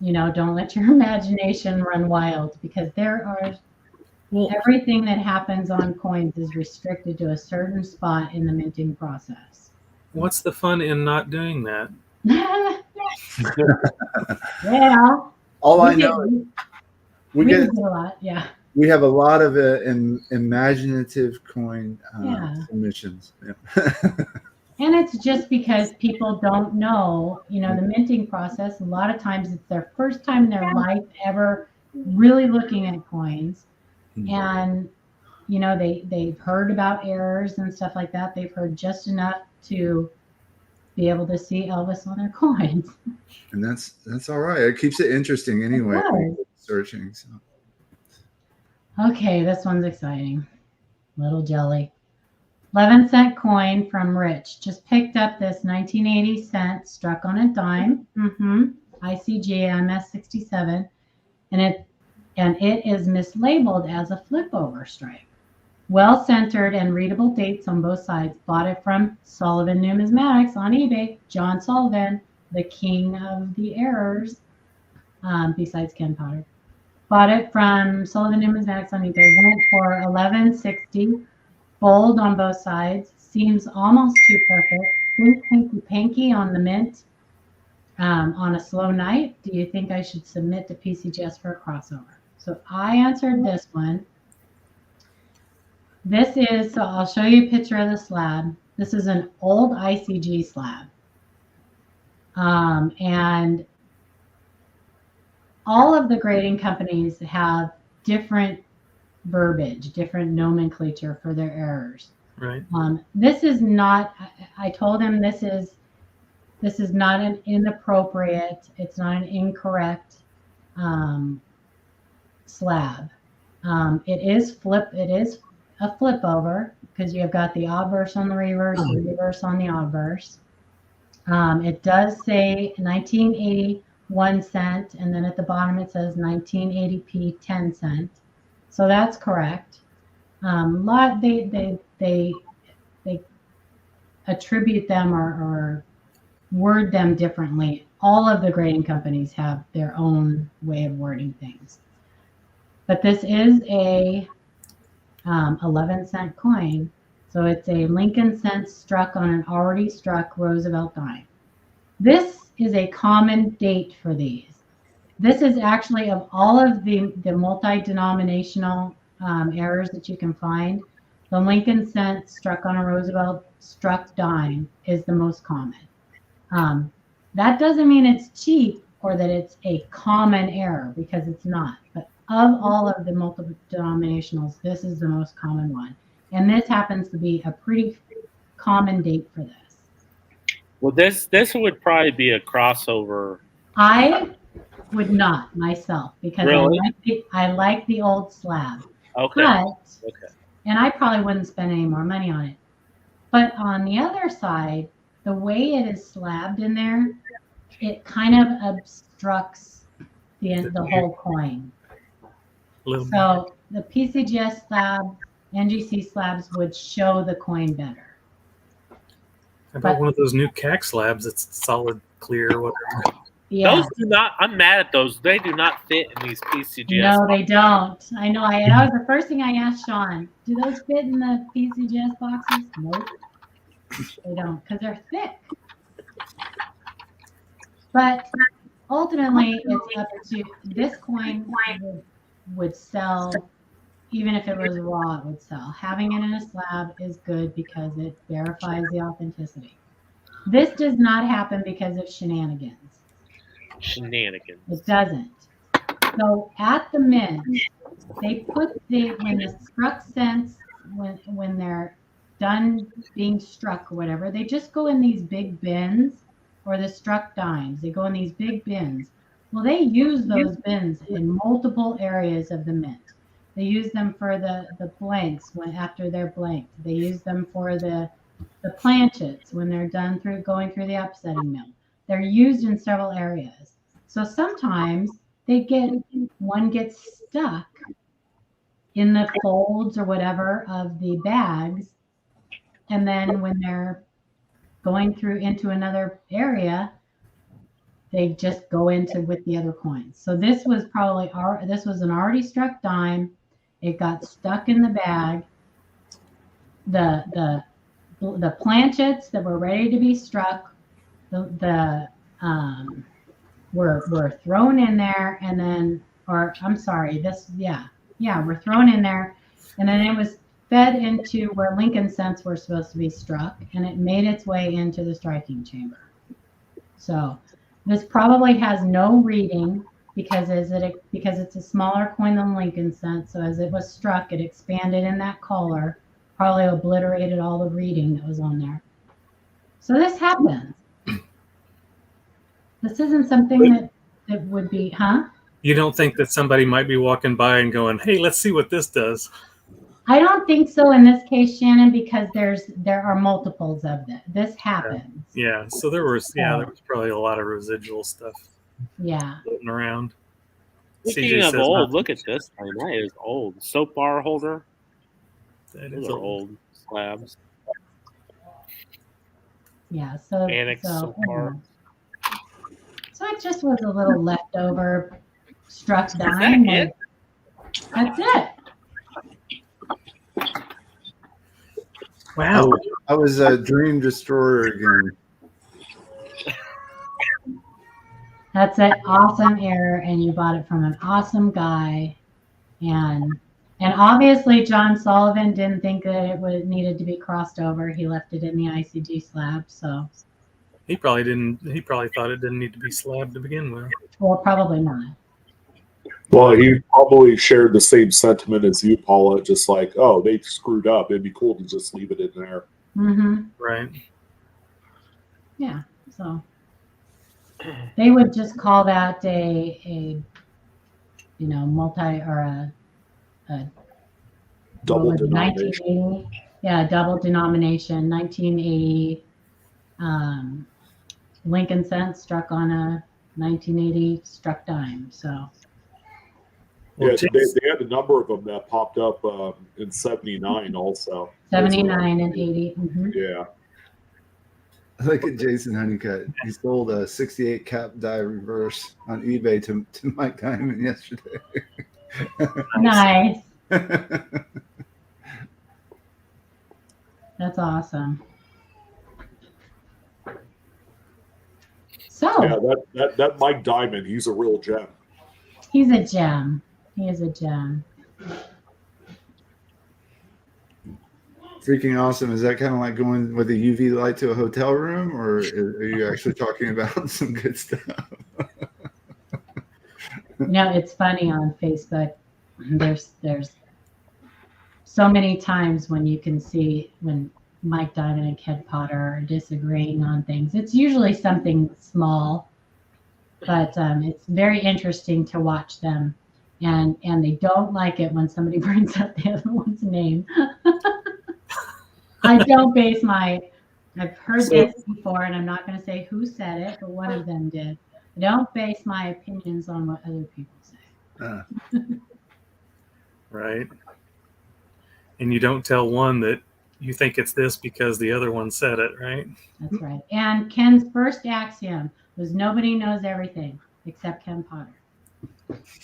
Don't let your imagination run wild, because everything that happens on coins is restricted to a certain spot in the minting process. What's the fun in not doing that? Well, all I know is we get a lot. Yeah. We have a lot of imaginative coin submissions. Yeah. And it's just because people don't know, the minting process. A lot of times it's their first time in their life ever really looking at coins. And, they've heard about errors and stuff like that. They've heard just enough to be able to see Elvis on their coins. And that's all right. It keeps it interesting anyway. Searching. So. Okay, this one's exciting. Little jelly. 11-cent coin from Rich. Just picked up this 1980 cent struck on a dime. ICG MS67, and it is mislabeled as a flip over stripe. Well centered and readable dates on both sides. Bought it from Sullivan Numismatics on eBay. John Sullivan, the king of the errors, besides Ken Potter. Bought it from Sullivan Numismatics on eBay. Went for $11.60. Bold on both sides. Seems almost too perfect. Think pinky on the mint. On a slow night, do you think I should submit to PCGS for a crossover? So I answered this one. This is, so I'll show you a picture of the slab. This is an old ICG slab. And all of the grading companies have different verbiage, different nomenclature for their errors. Right. This is not, I told him this is not an inappropriate, it's not an incorrect slab. It is a flip over because you've got the obverse on the reverse, the reverse on the obverse. It does say 1981 cent, and then at the bottom it says 1980p 10 cent. So that's correct. They attribute them or word them differently. All of the grading companies have their own way of wording things. But this is a 11-cent coin. So it's a Lincoln cent struck on an already struck Roosevelt dime. This is a common date for these. This is actually, of all of the multi-denominational errors that you can find, the Lincoln cent struck on a Roosevelt struck dime is the most common. That doesn't mean it's cheap or that it's a common error, because it's not. But of all of the multiple denominationals, this is the most common one. And this happens to be a pretty common date for this. Well, this would probably be a crossover. I would not myself, because really? I like the old slab. Okay. But, and I probably wouldn't spend any more money on it. But on the other side, the way it is slabbed in there, it kind of obstructs the whole coin. So the PCGS slab, NGC slabs would show the coin better. How about one of those new CAC slabs that's solid, clear, whatever? Yeah. Those do not, I'm mad at those. They do not fit in these PCGS. No, they don't. I know. That was the first thing I asked Sean. Do those fit in the PCGS boxes? Nope. They don't, because they're thick. But ultimately, it's up to this coin would sell, even if it was raw, it would sell. Having it in a slab is good because it verifies the authenticity. This does not happen because of shenanigans. It doesn't. So at the mint, they put when the struck cents, when they're done being struck or whatever, they just go in these big bins, or the struck dimes. They go in these big bins. Well, they use those bins in multiple areas of the mint. They use them for the blanks after they're blanked. They use them for the planchets when they're done going through the upsetting mill. They're used in several areas. So sometimes one gets stuck in the folds or whatever of the bags. And then when they're going through into another area, they just go into with the other coins. So this was this was an already struck dime. It got stuck in the bag. The planchets that were ready to be struck, were thrown in there, and then, we're thrown in there, and then it was fed into where Lincoln cents were supposed to be struck, and it made its way into the striking chamber. So this probably has no reading because it's a smaller coin than Lincoln cent. So as it was struck, it expanded in that collar, probably obliterated all the reading that was on there. So this happens. This isn't something that would be, huh? You don't think that somebody might be walking by and going, "Hey, let's see what this does"? I don't think so in this case, Shannon, because there are multiples of this. This happens. Yeah. So there was probably a lot of residual stuff. Yeah. Floating around. Speaking of old, look at this thing. That is old. Soap bar holder. Those are old slabs. Yeah. So Annex soap bar. So it just was a little leftover struck dime. That that's it. Wow. I was a dream destroyer again. That's an awesome error, and you bought it from an awesome guy. And obviously John Sullivan didn't think that it needed to be crossed over. He left it in the ICG slab. So he probably thought it didn't need to be slabbed to begin with. Well, probably not. Well, he probably shared the same sentiment as you, Paula, just like, oh, they screwed up. It'd be cool to just leave it in there. Mm-hmm. Right. Yeah. So they would just call that a multi or a double denomination. 1980. Yeah, double denomination. 1980 Lincoln cents struck on a 1980 struck dime. So. Yeah, they had a number of them that popped up in 79 also. 79 and 80. Mm-hmm. Yeah. Look at Jason Honeycutt. He sold a 68 cap die reverse on eBay to Mike Diamond yesterday. Nice. That's awesome. So yeah, that Mike Diamond, he's a real gem. He's a gem. He is a gem. Freaking awesome. Is that kind of like going with a UV light to a hotel room, or are you actually talking about some good stuff? It's funny on Facebook. There's so many times when you can see when Mike Diamond and Ken Potter are disagreeing on things. It's usually something small, but it's very interesting to watch them. And they don't like it when somebody brings up the other one's name. I don't base I've heard this before, and I'm not going to say who said it, but one of them did. I don't base my opinions on what other people say. Right. And you don't tell one that you think it's this because the other one said it, right? That's right. And Ken's first axiom was nobody knows everything except Ken Potter. It's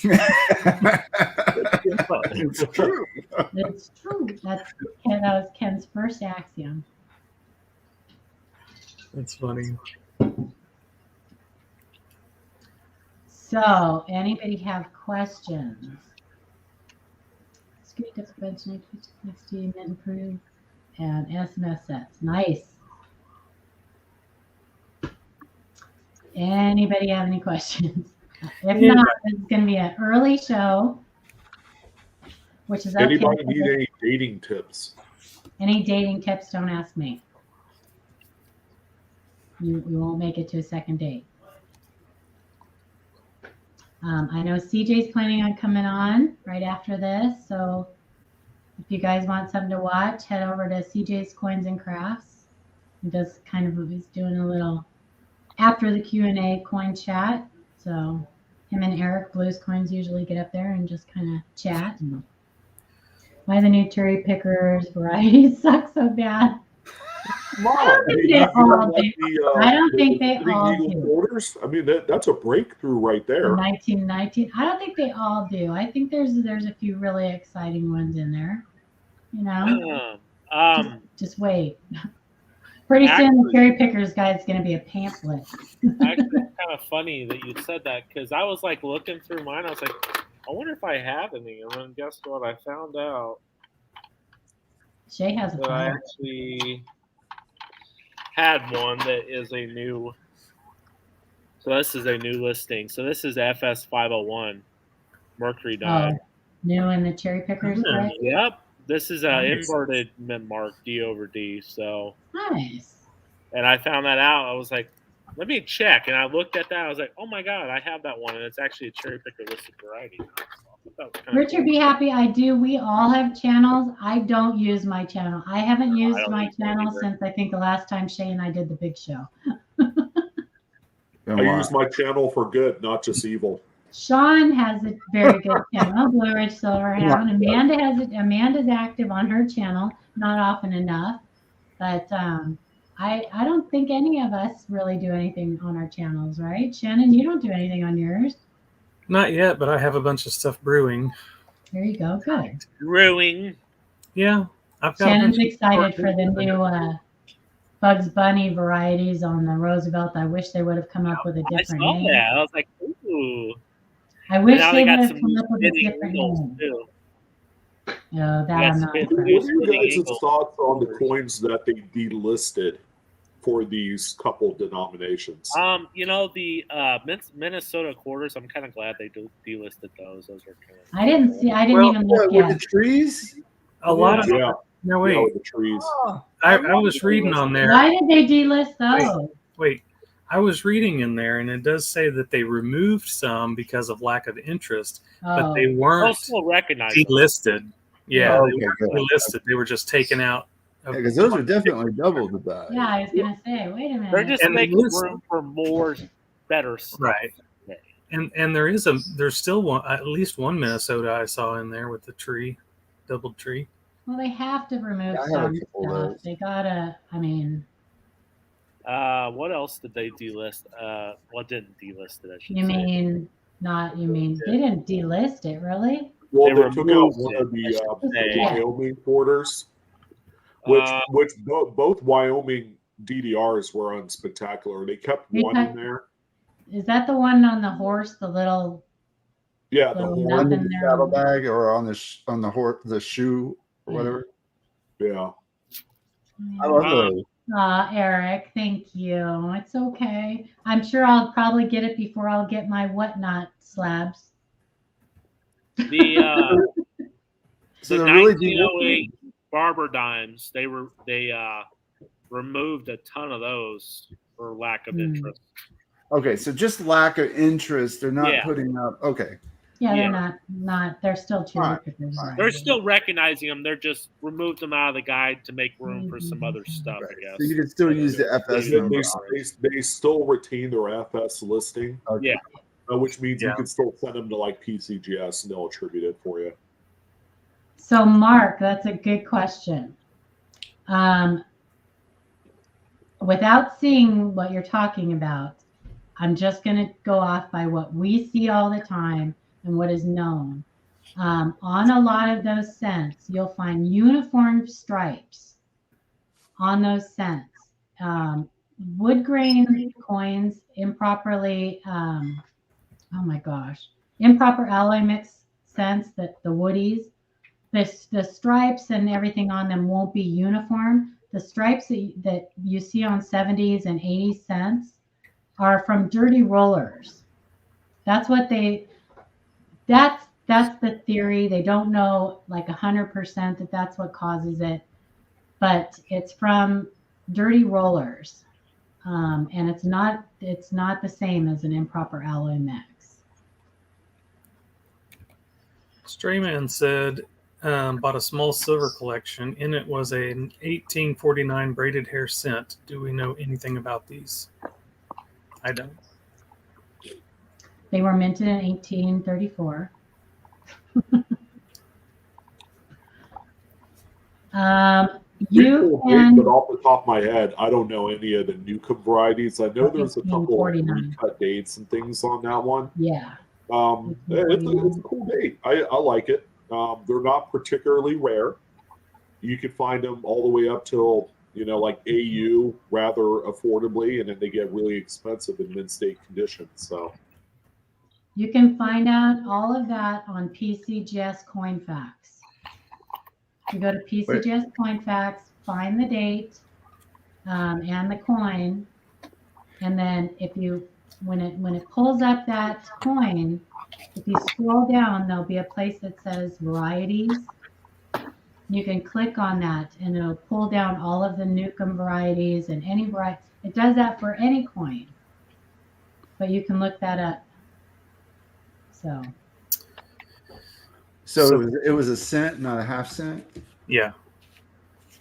true. It's true. That was Ken's first axiom. That's funny. So, anybody have questions? Screen suspension, XT, mint approved, and SMS sets. Nice. Anybody have any questions? If not, it's going to be an early show, which is okay. Anybody need any dating tips? Any dating tips, don't ask me. You won't make it to a second date. I know CJ's planning on coming on right after this, so if you guys want something to watch, head over to CJ's Coins and Crafts. He does he's doing a little after the Q&A coin chat. So him and Eric Blues Coins usually get up there and just kind of chat. And why the new cherry pickers varieties suck so bad. I don't think they all do. I don't think they all do. Orders? I mean, that's a breakthrough right there. 1919. I don't think they all do. I think there's a few really exciting ones in there. Just wait. Pretty soon, the cherry pickers guide is going to be a pamphlet. Actually, it's kind of funny that you said that because I was like looking through mine. I was like, I wonder if I have any. And then guess what? I found out Shay has a that I actually had one that is a new. So this is a new listing. So this is FS 501 Mercury die. New in the cherry pickers, right? Yep. This is an inverted mint mark D over D. So nice. And I found that out. I was like, let me check. And I looked at that. I was like, oh my God, I have that one. And it's actually a cherry picker listed variety. Richard, be happy. I do. We all have channels. I don't use my channel. I haven't used don't my use it channel either. since I think the last time Shay and I did the big show. I use my channel for good, not just evil. Sean has a very good channel, Blue Ridge Silverhound. Amanda's active on her channel, not often enough. But I don't think any of us really do anything on our channels, right? Shannon, you don't do anything on yours. Not yet, but I have a bunch of stuff brewing. There you go. Good. Brewing. Yeah, I've got. Shannon's excited for the new Bugs Bunny varieties on the Roosevelt. I wish they would have come up with a different I saw name. that. I was like, ooh. I wish now they they would got have some come up with a spinning different eagles name. too. No, that Yes, I'm not. it- What are it was you spinning guys' eagle. thoughts on the coins that they delisted for these couple denominations? The Minnesota quarters. I'm kind of glad they delisted those. Those were kind of. I didn't Well, even look With the yet. trees? A lot of. Yeah, No, yeah, wait. with the trees. I was reading on there. Why did they delist those? Wait, I was reading in there, and it does say that they removed some because of lack of interest, but they Oh, They'll weren't still recognize them. delisted. Yeah, Oh, they okay, weren't good. delisted. They were just taken out. Because those are definitely double the value. yeah, I was going to say, wait a minute. They're just And making listen- room for more better stuff. Right. And there's still one, at least one Minnesota I saw in there with the tree, double tree. Well, they have to remove Yeah, I have a some couple of stuff. those. They gotta, I mean, What else did they delist? What didn't delist it? I should you say. mean, they didn't delist it, really? Well, They they took out removed one it, of I the should say. Wyoming quarters, which Uh, both Wyoming DDRs were unspectacular. They kept You one cut- in there. Is that the one on the horse, the little, Yeah, the Well, horn. nothing Under the there. saddlebag or on the shoe or Yeah. whatever. Yeah. I love Um, those. Eric, thank you. It's okay. I'm sure I'll probably get it before I'll get my whatnot slabs. the So the they're really 1908 Barber dimes. They removed a ton of those for lack of Hmm. interest. Okay, so just lack of interest. They're not Yeah. putting up. Okay, Yeah, Yeah. they're not, they're still cherry Alright, pickers. alright. They're still recognizing them. They're just removed them out of the guide to make room for some other stuff. right. I guess. So you can still use the FS They, number. they still retain their FS listing, Okay. Yeah. which means you Yeah. can still send them to like PCGS and they'll attribute it for you. So, Mark, that's a good question. Without seeing what you're talking about, I'm just going to go off by what we see all the time and what is known. On a lot of those scents, you'll find uniform stripes on those scents. Wood grain coins, improperly, improper alloy mix scents, that the woodies, the stripes and everything on them won't be uniform. The stripes that you see on 70s and 80s scents are from dirty rollers. That's the theory. They don't know like 100% that that's what causes it, but it's from dirty rollers. And it's not the same as an improper alloy mix. Strayman said, bought a small silver collection. In it was an 1849 braided hair scent. Do we know anything about these? I don't. They were minted in 1834. You Cool, can, but off the top of my head, I don't know any of the Newcomb varieties. I know there's a couple of 1849. recut dates and things on that one. yeah. It's a cool date. I like it. They're not particularly rare. You can find them all the way up till like AU rather affordably, and then they get really expensive in mid-state conditions. So You can find out all of that on PCGS Coinfax. You go to PCGS Coinfax, find the date and the coin, and then when it pulls up that coin, if you scroll down, there'll be a place that says varieties. You can click on that, and it'll pull down all of the Newcomb varieties and any variety. It does that for any coin, but you can look that up. So So it was a cent, not a half cent? Yeah.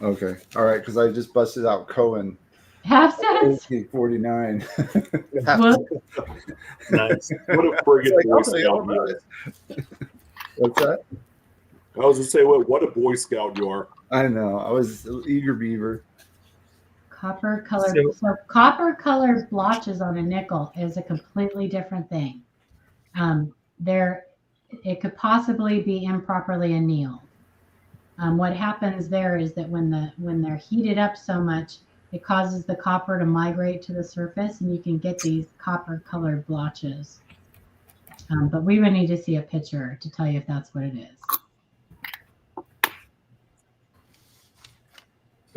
Okay. All right. Because I just busted out Cohen. Half cents? 49. Well, Nice. What a friggin' Like, Boy I'll say, Scout all you right. are. What's that? I was gonna say, what a Boy Scout you are. I know. I was eager beaver. copper colored blotches on a nickel is a completely different thing. It could possibly be improperly annealed. What happens there is that when they're heated up so much, it causes the copper to migrate to the surface, and you can get these copper colored blotches. But we would need to see a picture to tell you if that's what it is.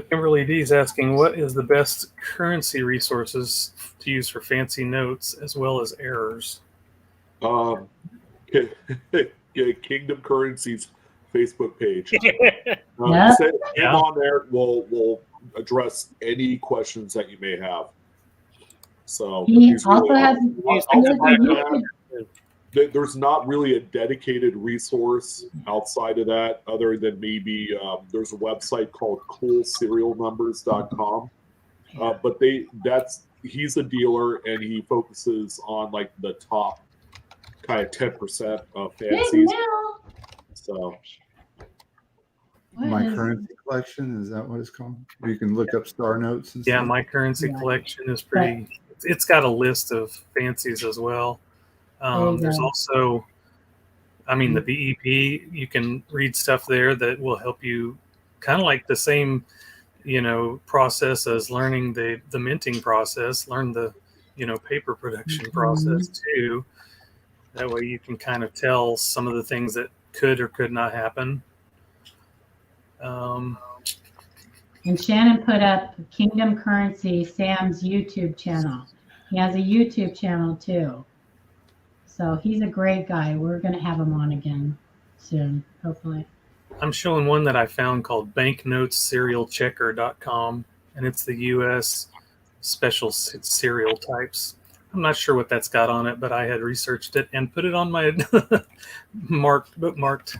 Kimberly D is asking, what is the best currency resources to use for fancy notes as well as errors? Kingdom Currency's Facebook page. Yep. Send him on there. We'll address any questions that you may have. So He he's also really has. awesome. There's not really a dedicated resource outside of that, other than maybe there's a website called coolserialnumbers.com. But he's a dealer, and he focuses on like the top kind of 10% of fancies. So My currency collection, is that what it's called? Where you can look up star notes and stuff? Yeah, my currency collection is pretty. It's got a list of fancies as well. There's also, the BEP. You can read stuff there that will help you, kind of like the same, process as learning the minting process. Learn the, paper production process too. That way you can kind of tell some of the things that could or could not happen. And Shannon put up Kingdom Currency, Sam's YouTube channel. He has a YouTube channel too. So he's a great guy. We're going to have him on again soon, hopefully. I'm showing one that I found called banknotesserialchecker.com, and it's the U.S. special serial types. I'm not sure what that's got on it, but I had researched it and put it on my bookmarked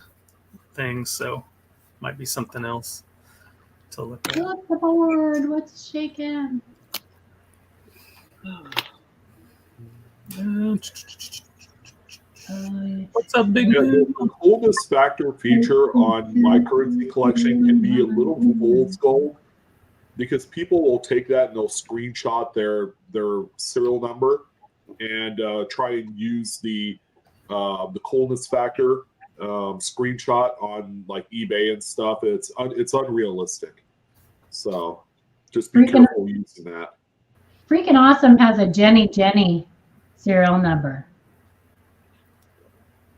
things, so might be something else to look at. Look the board. What's shaking? What's up, big dude? The coolest factor feature on my currency collection can be a little fool's gold, because people will take that and they'll screenshot their serial number and try and use the coolness factor screenshot on like eBay and stuff. It's unrealistic. So just be careful using that. Freaking Awesome has a Jenny serial number.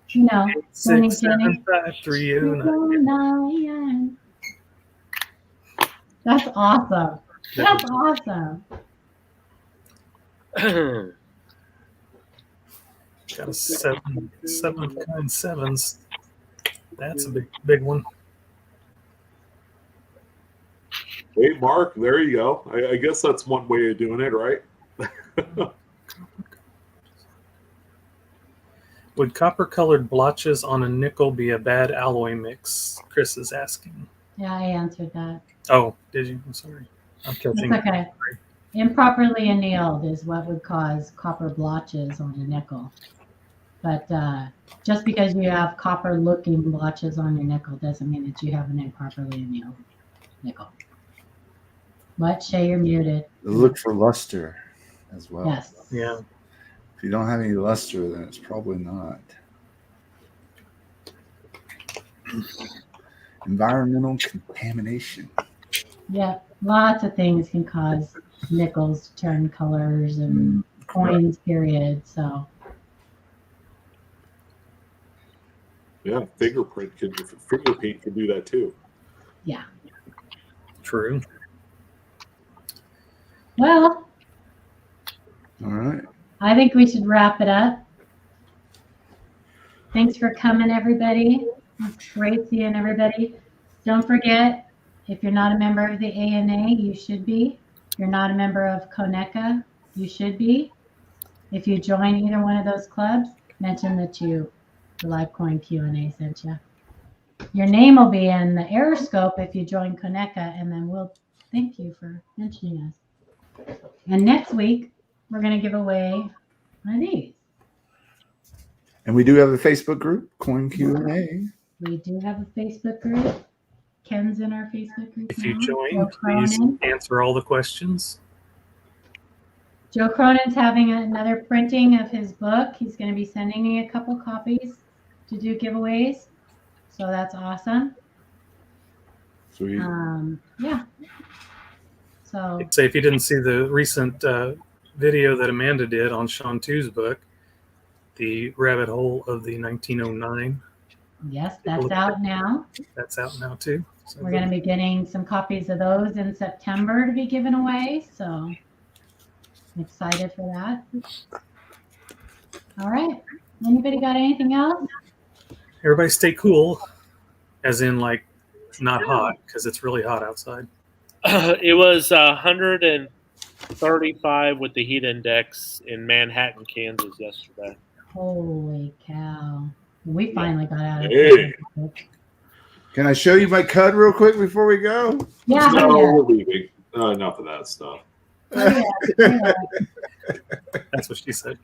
Jenny. 67530. That's awesome. That's awesome. Got a seven of kind sevens. That's a big one. Hey, Mark, there you go. I guess that's one way of doing it, right? Would copper-colored blotches on a nickel be a bad alloy mix? Chris is asking. Yeah, I answered that. Oh, did you? I'm sorry. I'm catching. It's okay. Improperly annealed is what would cause copper blotches on a nickel. But just because you have copper-looking blotches on your nickel doesn't mean that you have an improperly annealed nickel. What? Shay, you're muted. Look for luster as well. Yes. Yeah. If you don't have any luster, then it's probably not. Environmental contamination. Yeah, lots of things can cause nickels to turn colors and coins, period. So. Yeah, fingerprint can do that too. Yeah. True. Well. All right. I think we should wrap it up. Thanks for coming, everybody. It's great seeing everybody. Don't forget, if you're not a member of the ANA, you should be. If you're not a member of CONECA, you should be. If you join either one of those clubs, mention that the Live Coin Q&A sent you. your name will be in the error scope if you join Koneka, and then we'll thank you for mentioning us. And next week, we're going to give away one of these. And we do have a Facebook group, Coin Q&A. We do have a Facebook group. Ken's in our Facebook group. If you now. join, Joe please Cronin. answer all the questions. Joe Cronin's having another printing of his book. He's going to be sending me a couple copies to do giveaways. So that's awesome. Sweet. Yeah. So Say if you didn't see the recent video that Amanda did on Sean Tu's book, The Rabbit Hole of the 1909. yes, that's out now. That's out now too. So We're going to be getting some copies of those in September to be given away. So I'm excited for that. All right. Anybody got anything else? everybody stay cool, as in like not hot, because it's really hot outside. It was 135 with the heat index in Manhattan, Kansas yesterday. Holy cow. We finally got out of Hey. it. Can I show you my cud real quick before we go? Yeah. No, yeah. we're leaving. Enough of that stuff. Oh, yeah. That's what she said.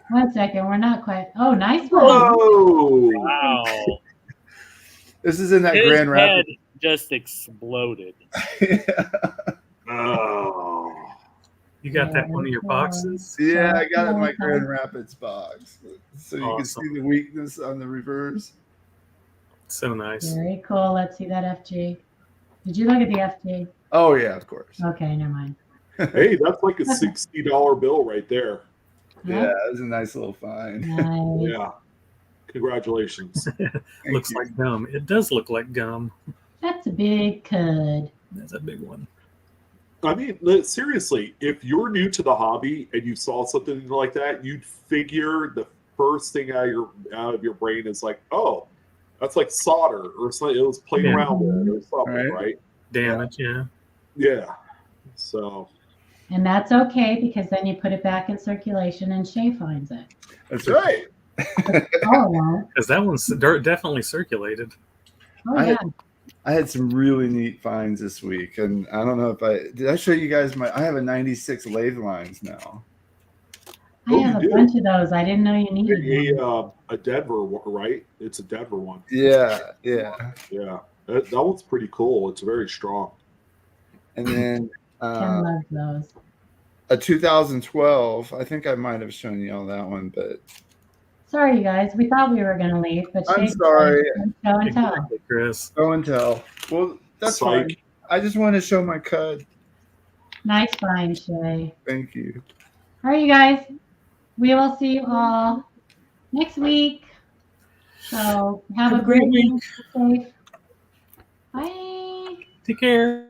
One second. We're not quite. Oh, nice one. Whoa! Wow. This is in that His Grand head Rapids. just exploded. Oh. You got that in one of your boxes? Yeah, I got it in my Grand Rapids box. So you can Awesome. see the weakness on the reverse. So nice. Very cool. Let's see that FG. Did you look at the FG? Oh, yeah, of course. Okay, never mind. Hey, that's like a $60 bill right there. Yeah, it was a nice little find. Nice. Yeah. Congratulations. Looks you. like gum. It does look like gum. That's a big cud. That's a big one. I mean, seriously, if you're new to the hobby and you saw something like that, you'd figure the first thing out of your brain is like, oh, that's like solder or something. It was playing Yeah. around with it or something, Right. right? Damage, yeah. Yeah. So And that's okay because then you put it back in circulation and Shay finds it. That's that's right. Oh, well. Because that one's definitely circulated. Oh, I- yeah. I had some really neat finds this week, and I don't know if did I show you guys I have a 96 lathe lines now. I Oh, have you a do? bunch of those. I didn't know you needed one. A Denver one, right? It's a Denver one. Yeah. Yeah. That one's pretty cool. It's very strong. And then Ken loves those. a 2012. I think I might have shown you all that one, but Sorry, you guys. We thought we were going to leave, but I'm Shay sorry. Show and tell. Exactly, Chris. show and tell. Well, that's Psych. fine. I just want to show my cud. Nice find, Shay. Thank you. All right, you guys. We will see you all next week. So have a great week. Safe. Bye. Take care.